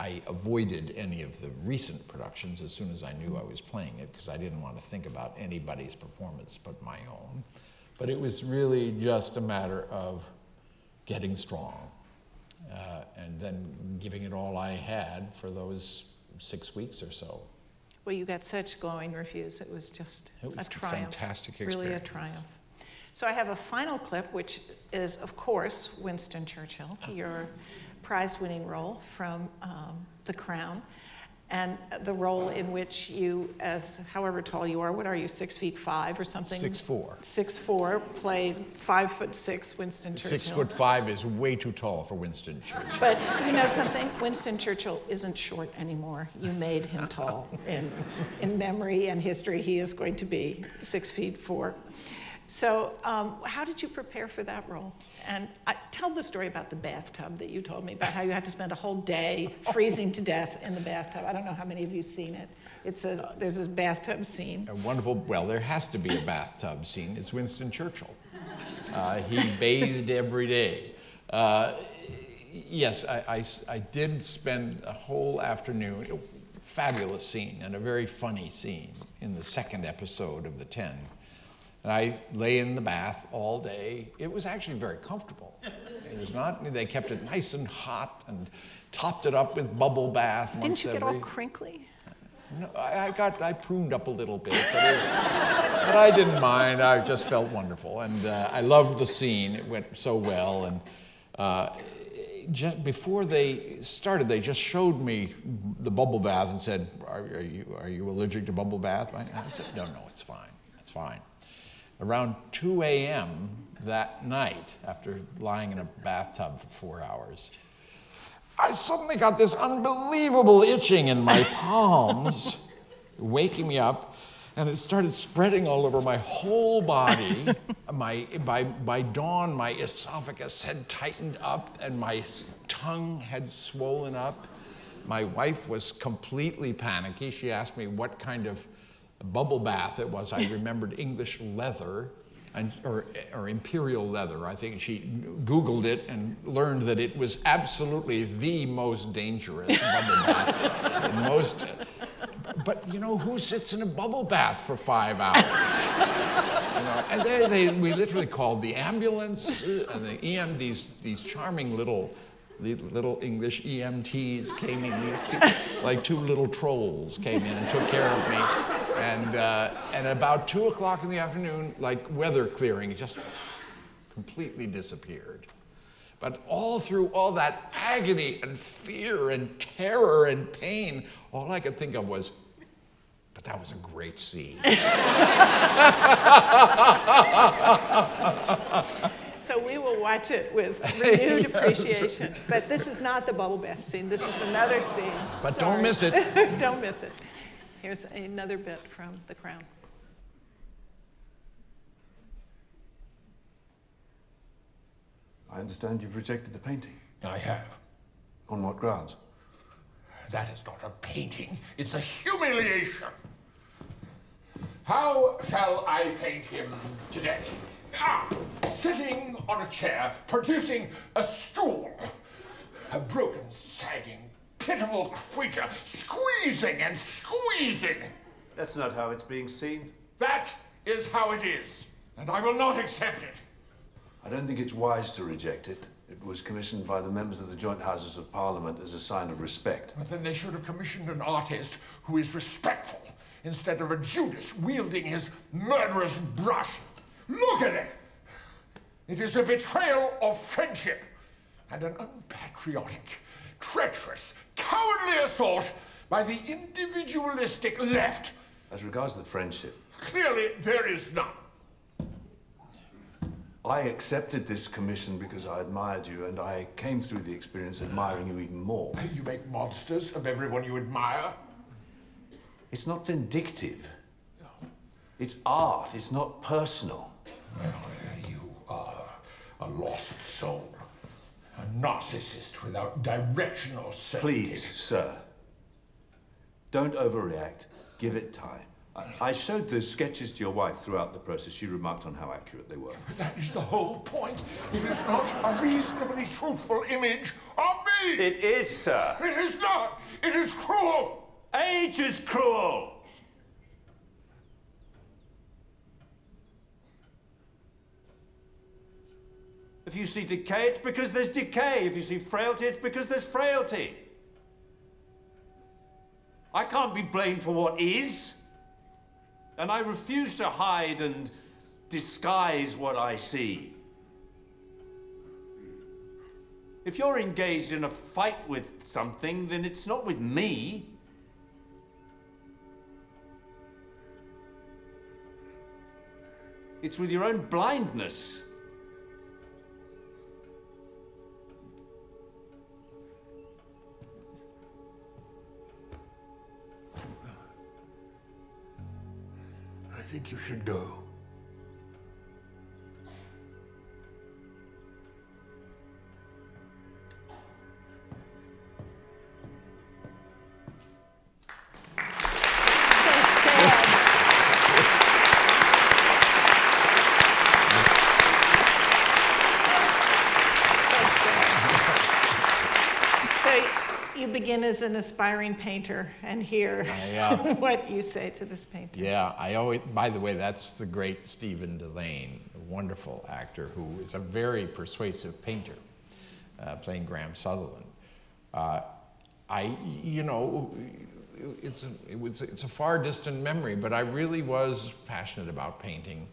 I avoided any of the recent productions as soon as I knew I was playing it, because I didn't want to think about anybody's performance but my own. But it was really just a matter of getting strong and then giving it all I had for those 6 weeks or so. Well, you got such glowing reviews. It was just a triumph. A fantastic experience. Really a triumph. So I have a final clip, which is, of course, Winston Churchill, your prize-winning role from The Crown, and the role in which you, as however tall you are, what are you, 6'5" or something? 6'4". 6'4", played 5'6" Winston Churchill. 6'5" is way too tall for Winston Churchill. But you know something? Winston Churchill isn't short anymore. You made him tall. In memory and history, he is going to be 6'4". So how did you prepare for that role? And tell the story about the bathtub that you told me about, how you had to spend a whole day freezing to death in the bathtub. I don't know how many of you have seen it. There's this bathtub scene. A wonderful, well, there has to be a bathtub scene. It's Winston Churchill. He bathed every day. Yes, I did spend a whole afternoon, a fabulous scene and a very funny scene in the second episode of the 10. And I lay in the bath all day. It was actually very comfortable. It was not, they kept it nice and hot and topped it up with bubble bath. Didn't you get all crinkly? No, I pruned up a little bit, but I didn't mind. I just felt wonderful. And I loved the scene. It went so well. And just before they started, they just showed me the bubble bath and said, are you allergic to bubble bath? I said, no, it's fine. It's fine. Around 2 a.m. that night, after lying in a bathtub for 4 hours, I suddenly got this unbelievable itching in my palms, waking me up, and it started spreading all over my whole body. By dawn, my esophagus had tightened up and my tongue had swollen up. My wife was completely panicky. She asked me what kind of bubble bath it was. I remembered English leather, or imperial leather. I think she Googled it and learned that it was absolutely the most dangerous bubble bath. But you know, who sits in a bubble bath for 5 hours? And we literally called the ambulance and the these charming little English EMTs came in. These two little trolls came in and took care of me. And about 2 o'clock in the afternoon, like weather clearing, it just completely disappeared. But all through all that agony and fear and terror and pain, all I could think of was, but that was a great scene. So we will watch it with renewed appreciation. But this is not the bubble bath scene. This is another scene. But Sorry. don't miss it. Don't miss it. Here's another bit from The Crown. I understand you've rejected the painting. I have. On what grounds? That is not a painting, it's a humiliation. How shall I paint him today? Sitting on a chair, producing a stool. A broken, sagging, pitiful creature, squeezing and squeezing. That's not how it's being seen. That is how it is, and I will not accept it. I don't think it's wise to reject it. It was commissioned by the members of the Joint Houses of Parliament as a sign of respect. But then they should have commissioned an artist who is respectful, instead of a Judas wielding his murderous brush. Look at it! It is a betrayal of friendship and an unpatriotic, treacherous, cowardly assault by the individualistic left. As regards the friendship, clearly there is none. I accepted this commission because I admired you, and I came through the experience admiring you even more. You make monsters of everyone you admire. It's not vindictive. It's art. It's not personal. Well, you are a lost soul. A narcissist without direction or certainty. Please, sir. Don't overreact. Give it time. I showed the sketches to your wife throughout the process. She remarked on how accurate they were. That is the whole point. It is not a reasonably truthful image of me. It is, sir. It is not. It is cruel. Age is cruel. If you see decay, it's because there's decay. If you see frailty, it's because there's frailty. I can't be blamed for what is. And I refuse to hide and disguise what I see. If you're engaged in a fight with something, then it's not with me. It's with your own blindness. I think you should go. You begin as an aspiring painter, and hear what you say to this painter. Yeah, I always, by the way, that's the great Stephen Delane, a wonderful actor who is a very persuasive painter, playing Graham Sutherland. You know, it's a far distant memory, but I really was passionate about painting,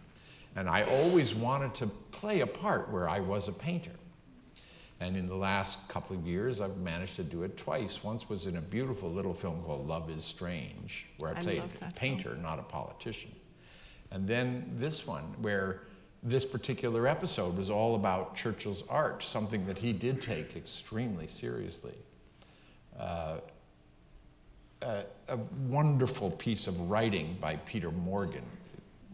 and I always wanted to play a part where I was a painter. And in the last couple of years, I've managed to do it twice. Once was in a beautiful little film called Love is Strange, where I played a painter, not a politician. And then this one, where this particular episode was all about Churchill's art, something that he did take extremely seriously. A wonderful piece of writing by Peter Morgan,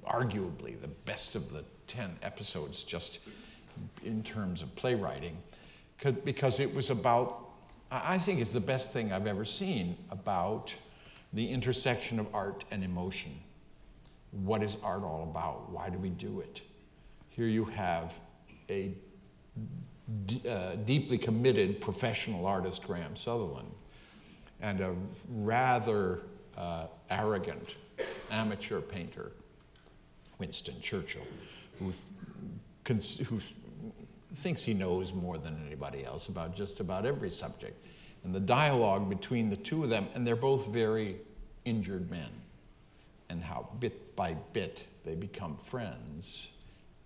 arguably the best of the 10 episodes just in terms of playwriting. Because it was about, I think it's the best thing I've ever seen about the intersection of art and emotion. What is art all about? Why do we do it? Here you have a deeply committed professional artist, Graham Sutherland, and a rather arrogant amateur painter, Winston Churchill, who thinks he knows more than anybody else about just about every subject. And the dialogue between the two of them, and they're both very injured men, and how bit by bit they become friends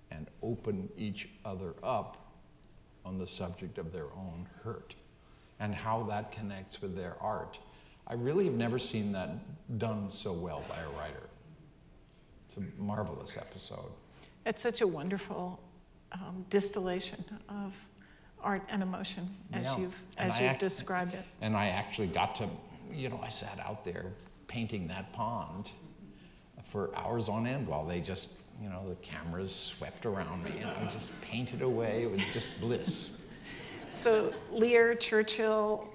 and open each other up on the subject of their own hurt, and how that connects with their art. I really have never seen that done so well by a writer. It's a marvelous episode. It's such a wonderful distillation of art and emotion as you've described it. And I actually got to, I sat out there painting that pond for hours on end while they just, the cameras swept around me and I just painted away. It was just bliss. So Lear, Churchill,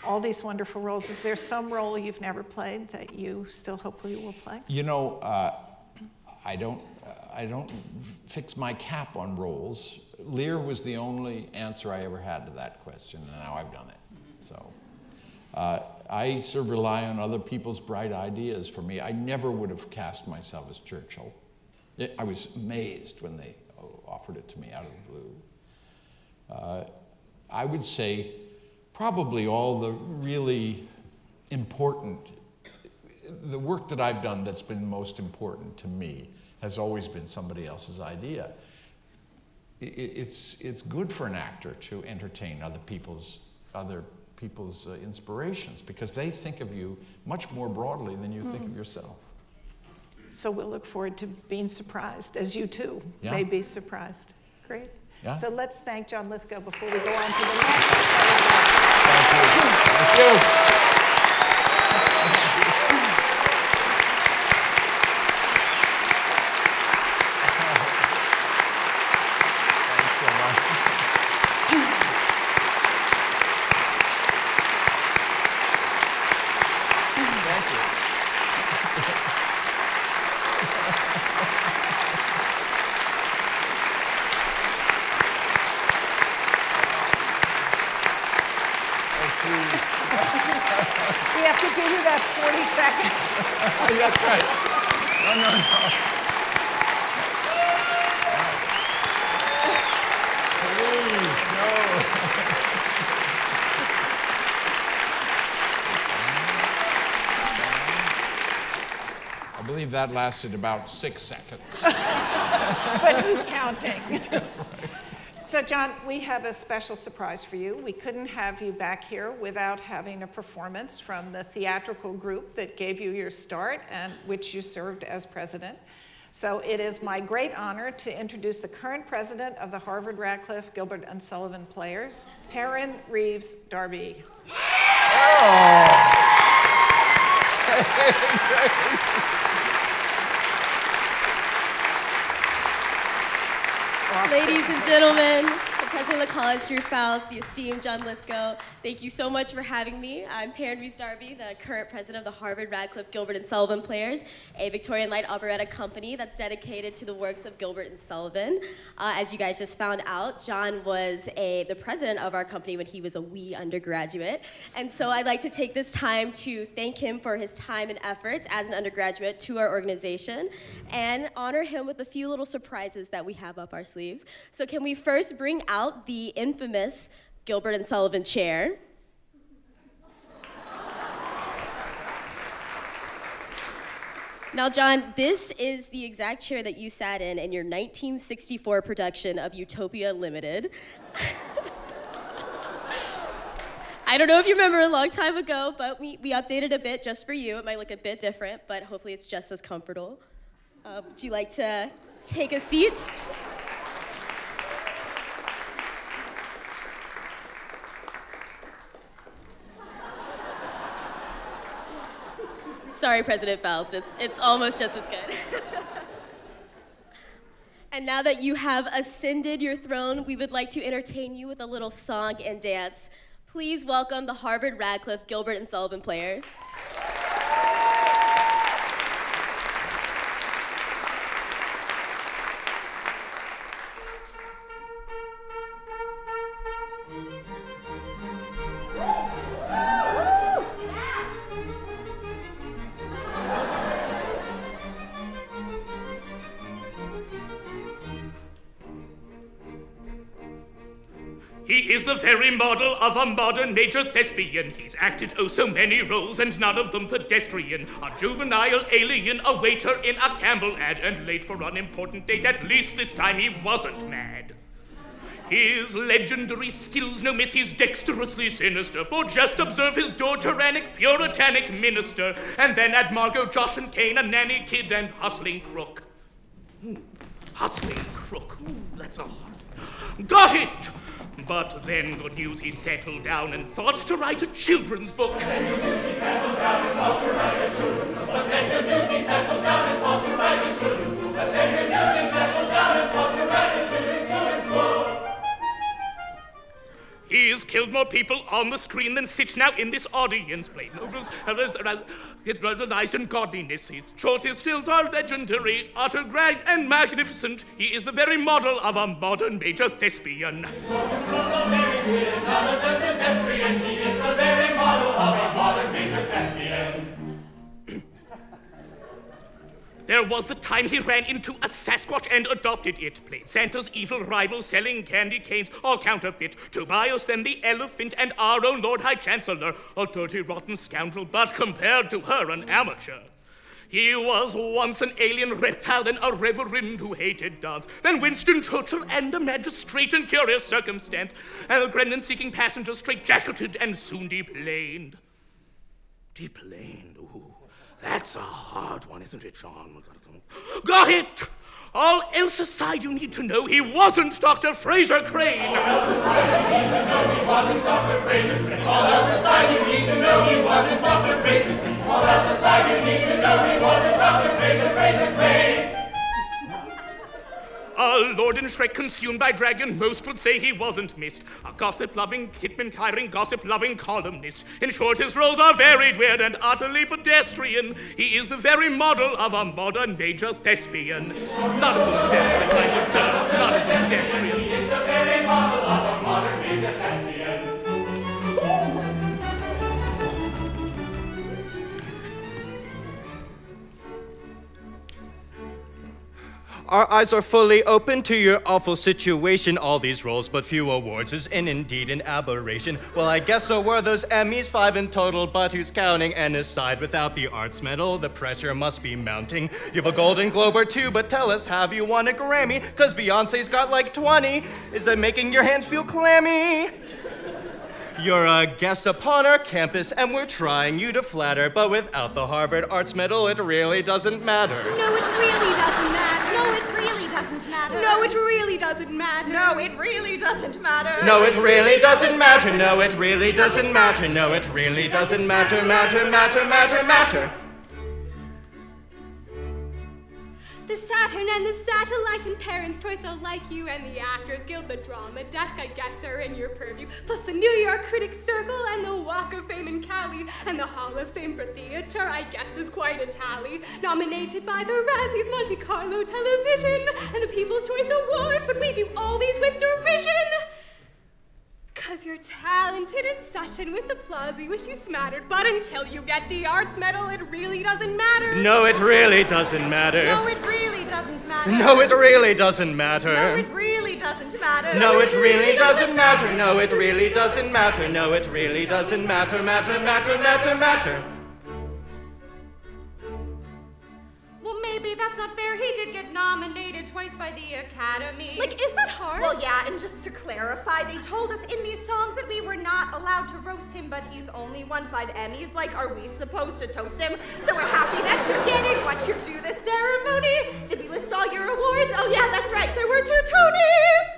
all these wonderful roles. Is there some role you've never played that you still hopefully will play? I don't fix my cap on roles. Lear was the only answer I ever had to that question, and now I've done it. So I sort of rely on other people's bright ideas for me. I never would have cast myself as Churchill. I was amazed when they offered it to me out of the blue. I would say probably all the really important, the work that I've done that's been most important to me has always been somebody else's idea. It's good for an actor to entertain other people's inspirations, because they think of you much more broadly than you think of yourself. So we'll look forward to being surprised, as you too may be surprised. Great. Yeah. So let's thank John Lithgow before we go on to the next. Thank you. Thank you. We have to give you that 40 seconds. That's right. No. Please, no. I believe that lasted about 6 seconds. But who's counting? So John, we have a special surprise for you. We couldn't have you back here without having a performance from the theatrical group that gave you your start and which you served as president. So it is my great honor to introduce the current president of the Harvard-Radcliffe, Gilbert and Sullivan Players, Perrin Reeves Darby. Awesome. Ladies and gentlemen, the president of the college, Drew Faust, the esteemed John Lithgow, thank you so much for having me. I'm Perrin Reeves Darby, the current president of the Harvard-Radcliffe, Gilbert and Sullivan Players, a Victorian light operetta company that's dedicated to the works of Gilbert and Sullivan. As you guys just found out, John was the president of our company when he was a wee undergraduate. And so I'd like to take this time to thank him for his time and efforts as an undergraduate to our organization and honor him with a few little surprises that we have up our sleeves. So can we first bring out the infamous Gilbert and Sullivan chair? Now, John, this is the exact chair that you sat in your 1964 production of Utopia Limited. I don't know if you remember a long time ago, but we updated a bit just for you. It might look a bit different, but hopefully it's just as comfortable. Would you like to take a seat? Sorry, President Faust, it's almost just as good. And now that you have ascended your throne, we would like to entertain you with a little song and dance. Please welcome the Harvard-Radcliffe, Gilbert and Sullivan Players. He is the very model of a modern major thespian. He's acted oh so many roles, and none of them pedestrian. A juvenile alien, a waiter in a Campbell ad, and late for an important date. At least this time he wasn't mad. His legendary skills no myth, he's dexterously sinister. For just observe his door, tyrannic, puritanic minister. And then add Margot, Josh and Kane, a nanny kid, and hustling crook. Hustling crook, that's a hard one. Got it! But then, good news, he settled down and thought to write a children's book. But then good news, he settled down and thought to write a children's book. But then good news, he settled down and thought to write a children's book. But then good news, he settled down and thought to write a children's book. He's killed more people on the screen than sit now in this audience. Play nobles, realized in godliness. His shortest stills are legendary, utter grand and magnificent. He is the very model of a modern major thespian. His shortest stills are very good, other than pedestrian. He is the very model of a modern major thespian. There was the time he ran into a Sasquatch and adopted it. Played Santa's evil rival, selling candy canes, all counterfeit. Tobias, then the elephant, and our own Lord High Chancellor. A dirty, rotten scoundrel, but compared to her, an amateur. He was once an alien reptile, then a reverend who hated dance. Then Winston Churchill and a magistrate in curious circumstance. And the Gremlin seeking passengers, straight-jacketed and soon deplaned. Deplaned, ooh. That's a hard one, isn't it, John? Got it! All else aside, you need to know he wasn't Dr. Fraser Crane. All else aside, you need to know he wasn't Dr. Fraser Crane. All else aside, you need to know he wasn't Dr. Fraser Crane. All else aside, you need to know he wasn't Dr. Fraser Crane. A lord in Shrek consumed by dragon, most would say he wasn't missed. A gossip-loving, kidman-hiring, gossip-loving columnist. In short, his roles are varied, weird, and utterly pedestrian. He is the very model of a modern major thespian. None of them pedestrian, my good sir. None of them pedestrian. He is the very model of a modern major thespian. Our eyes are fully open to your awful situation. All these roles, but few awards is indeed an aberration. Well, I guess so were those Emmys, 5 in total, but who's counting? And aside, without the arts medal, the pressure must be mounting. You have a Golden Globe or 2, but tell us, have you won a Grammy? 'Cause Beyonce's got like 20. Is that making your hands feel clammy? You're a guest upon our campus, and we're trying you to flatter, but without the Harvard Arts Medal, it really doesn't matter. No, it really doesn't matter. No, it really doesn't matter. No, it really doesn't matter. No, it really doesn't matter. No, it really doesn't matter. No, it really doesn't matter. No, it really doesn't matter. Matter. The Saturn and the satellite and Parents' Choice are like you, and the Actors Guild, the drama desk, I guess, are in your purview. Plus the New York Critics Circle and the Walk of Fame in Cali, and the Hall of Fame for Theater, I guess, is quite a tally. Nominated by the Razzies, Monte Carlo Television, and the People's Choice Awards, but we view all these with derision. 'Cause you're talented and such, and with applause we wish you smattered. But until you get the arts medal, it really doesn't matter. No, it really doesn't matter. No, it really doesn't matter. No, it really doesn't matter. No, it really doesn't matter. No, it really doesn't matter. No, it really doesn't matter. No, it really doesn't matter. Matter. Well, maybe that's not fair. He did get nominated twice by the Academy. Like, is that hard? Well, yeah, and just to clarify, they told us in these songs that we were not allowed to roast him, but he's only won 5 Emmys. Like, are we supposed to toast him? So we're happy that you're getting what you do this ceremony. Did we list all your awards? Oh, yeah, that's right. There were 2 Tonys.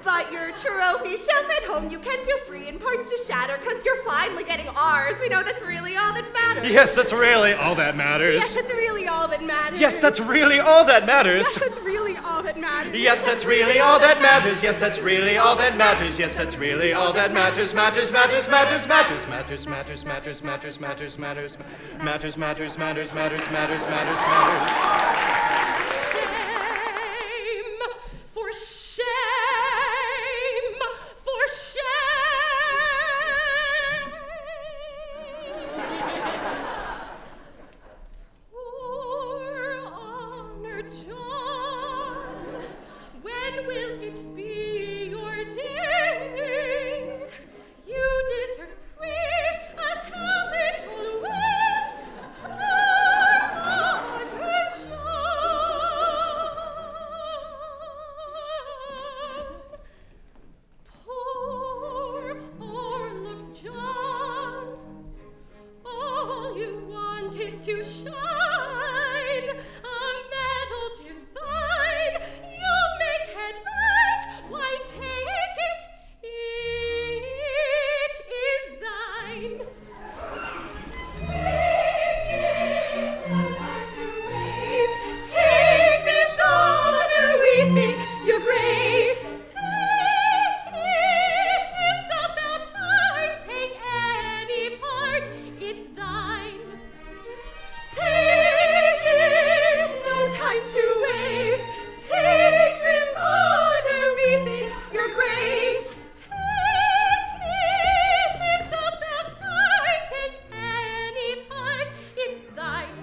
But your trophy shelf at home, you can feel free in parts to shatter, 'cause you're finally getting ours. We know that's really all that matters. Yes, that's really all that matters. Yes, that's really all that matters. Yes, that's really all that matters. Yes, that's really all that matters. Yes, that's really all that matters. Yes, that's really all that matters. Yes, that's really all that matters. Matters. John, when will it be your day? to shine, a medal divine. You'll make headlines, why take it? It is thine. Take it, no time to wait. Take this honor, we think you're great. Take it, it's about time. Take any part, it's thine. Take it, no time to wait. Take this honor, we think you're great. Take it, it's about time. Take any part, it's thine.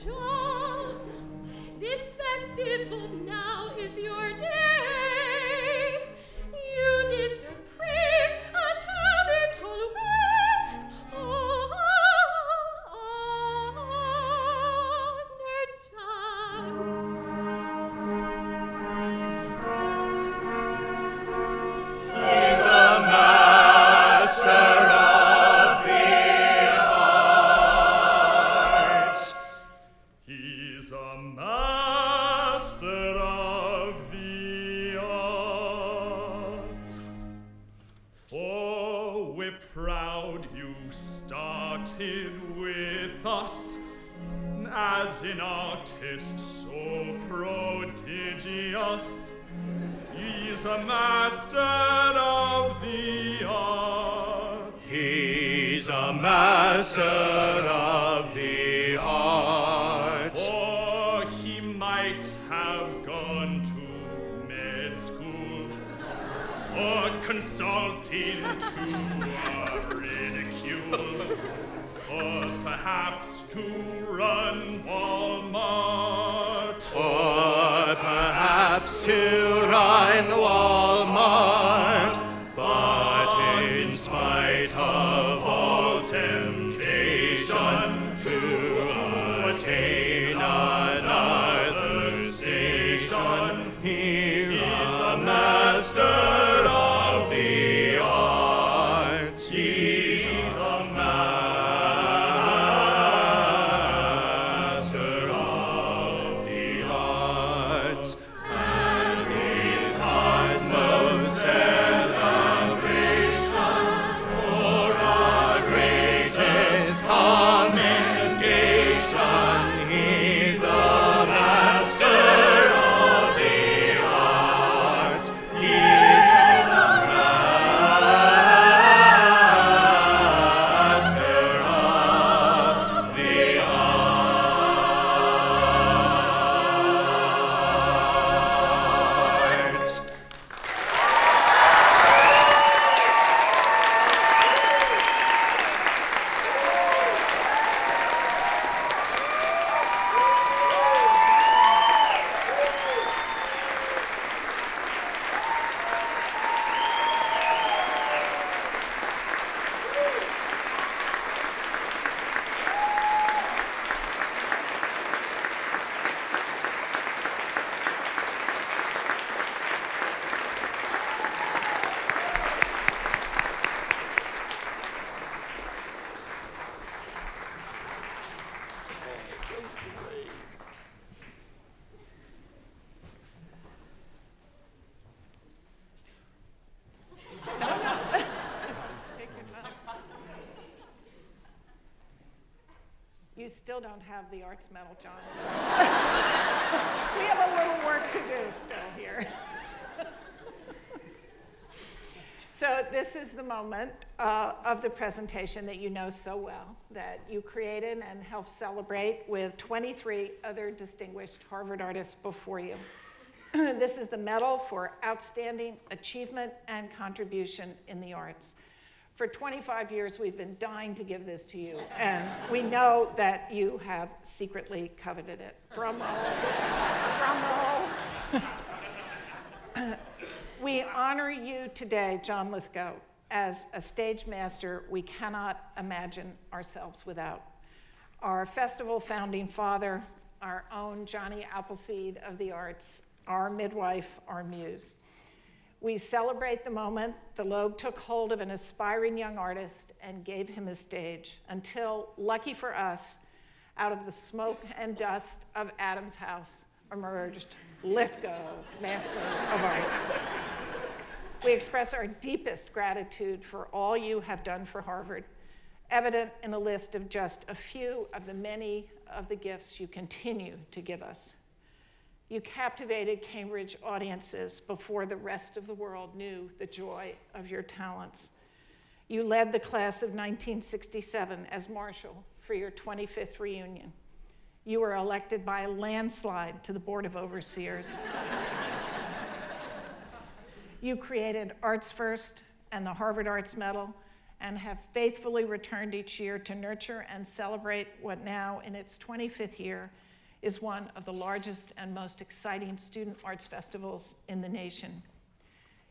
John, this festival now is your day. You deserve praise, a talent always. Honored John. He's a master of the arts. He's a master of the arts. For we're proud you started with us as an artist so prodigious. He's a master of the arts. He's a master of the arts. For he might have gone to med school or consulted to ridicule, or perhaps to run Walmart, or perhaps to run Walmart. But in spite of all temptation to attain another station, he's a master of the arts. He's a master of the arts. And with utmost celebration for our greatest commendation, he's a master of the arts. He's a master of the arts. You still don't have the arts medal, John. So we have a little work to do still here. So this is the moment of the presentation that you know so well, that you created and helped celebrate with 23 other distinguished Harvard artists before you. This is the Medal for Outstanding Achievement and Contribution in the Arts. For 25 years, we've been dying to give this to you, and we know that you have secretly coveted it. Drum roll. Drum roll. We honor you today, John Lithgow, as a stage master we cannot imagine ourselves without. Our festival founding father, our own Johnny Appleseed of the arts, our midwife, our muse. We celebrate the moment the Loeb took hold of an aspiring young artist and gave him a stage until, lucky for us, out of the smoke and dust of Adam's house emerged Lithgow, Master of Arts. We express our deepest gratitude for all you have done for Harvard, evident in a list of just a few of the many of the gifts you continue to give us. You captivated Cambridge audiences before the rest of the world knew the joy of your talents. You led the class of 1967 as marshal for your 25th reunion. You were elected by a landslide to the Board of Overseers. You created Arts First and the Harvard Arts Medal and have faithfully returned each year to nurture and celebrate what now, in its 25th year, is one of the largest and most exciting student arts festivals in the nation.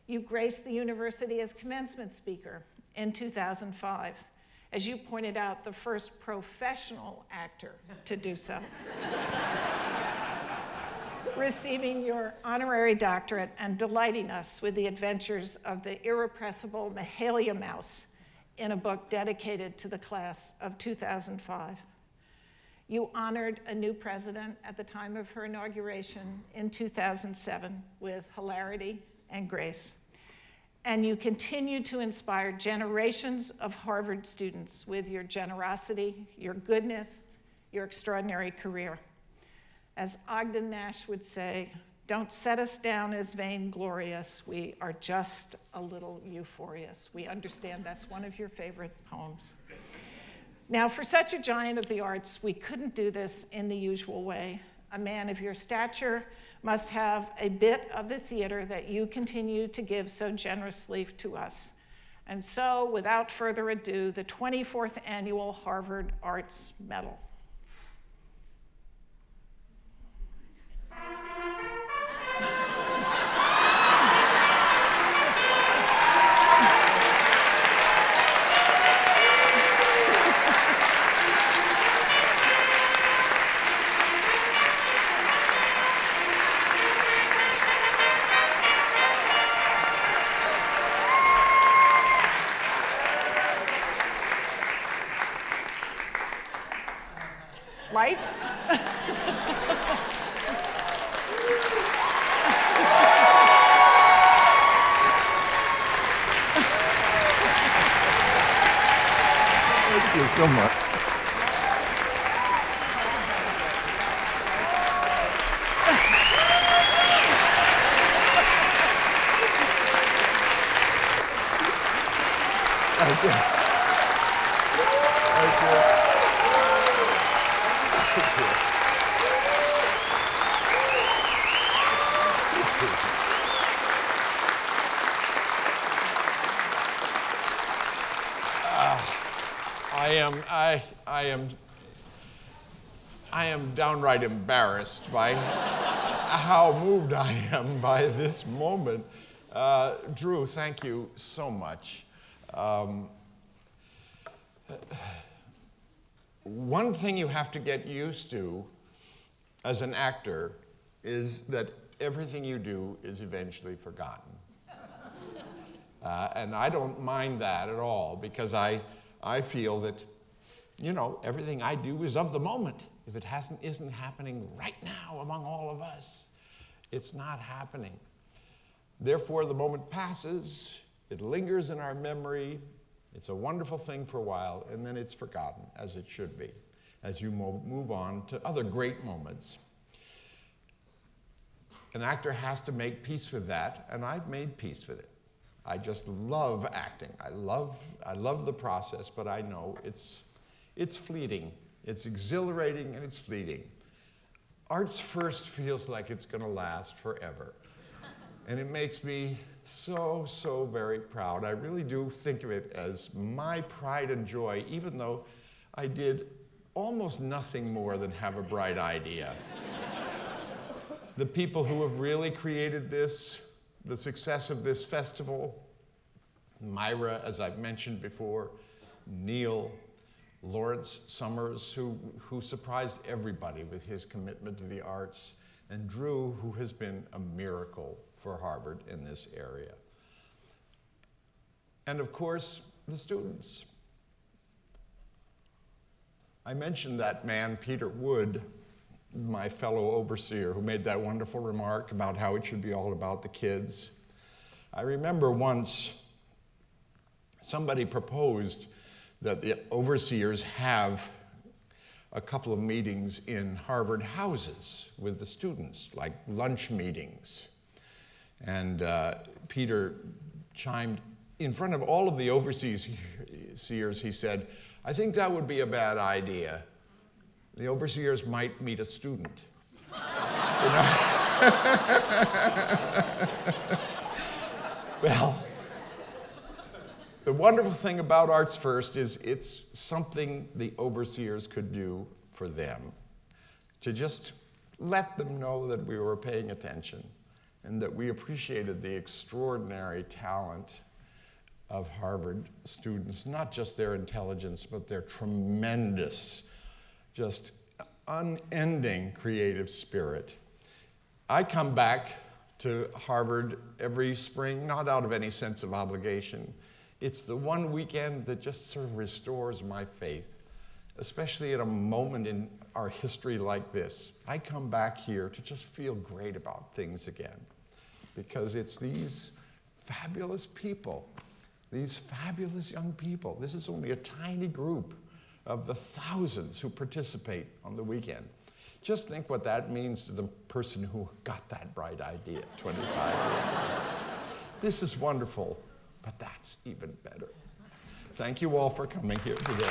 You graced the university as commencement speaker in 2005, as you pointed out, the first professional actor to do so. Receiving your honorary doctorate and delighting us with the adventures of the irrepressible Mahalia Mouse in a book dedicated to the class of 2005. You honored a new president at the time of her inauguration in 2007 with hilarity and grace. And you continue to inspire generations of Harvard students with your generosity, your goodness, your extraordinary career. As Ogden Nash would say, don't set us down as vainglorious. We are just a little euphorious. We understand that's one of your favorite poems. Now, for such a giant of the arts, we couldn't do this in the usual way. A man of your stature must have a bit of the theater that you continue to give so generously to us. And so, without further ado, the 24th Annual Harvard Arts Medal. Lights? Thank you so much. Thank you. Thank you. I am downright embarrassed by how moved I am by this moment. Drew, thank you so much. One thing you have to get used to as an actor is that everything you do is eventually forgotten. And I don't mind that at all, because I feel that, you know, everything I do is of the moment. If it isn't happening right now among all of us, it's not happening. Therefore, the moment passes, it lingers in our memory, it's a wonderful thing for a while, and then it's forgotten, as it should be, as you move on to other great moments. An actor has to make peace with that, and I've made peace with it. I just love acting. I love the process, but I know it's fleeting. It's exhilarating and it's fleeting. Arts First feels like it's going to last forever. And it makes me so, so very proud. I really do think of it as my pride and joy, even though I did almost nothing more than have a bright idea. The people who have really created this, the success of this festival, Myra, as I've mentioned before, Neil, Lawrence Summers, who surprised everybody with his commitment to the arts, and Drew, who has been a miracle for Harvard in this area. And of course, the students. I mentioned that man, Peter Wood, my fellow overseer, who made that wonderful remark about how it should be all about the kids. I remember once somebody proposed that the overseers have a couple of meetings in Harvard houses with the students, like lunch meetings. And Peter chimed in front of all of the overseers, he said, "I think that would be a bad idea. The overseers might meet a student." You know? Well, the wonderful thing about Arts First is it's something the overseers could do for them, to just let them know that we were paying attention and that we appreciated the extraordinary talent of Harvard students, not just their intelligence, but their tremendous, just unending creative spirit. I come back to Harvard every spring, not out of any sense of obligation. It's the one weekend that just sort of restores my faith, especially at a moment in our history like this. I come back here to just feel great about things again, because it's these fabulous people, these fabulous young people. This is only a tiny group of the thousands who participate on the weekend. Just think what that means to the person who got that bright idea 25 years ago. This is wonderful, but that's even better. Thank you all for coming here today.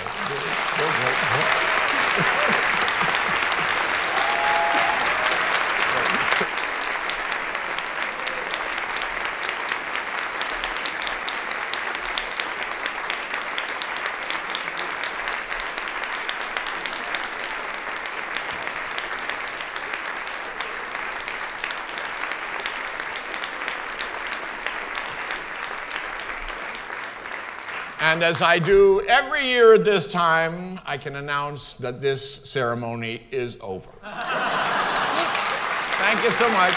And as I do every year at this time, I can announce that this ceremony is over. Thank you so much.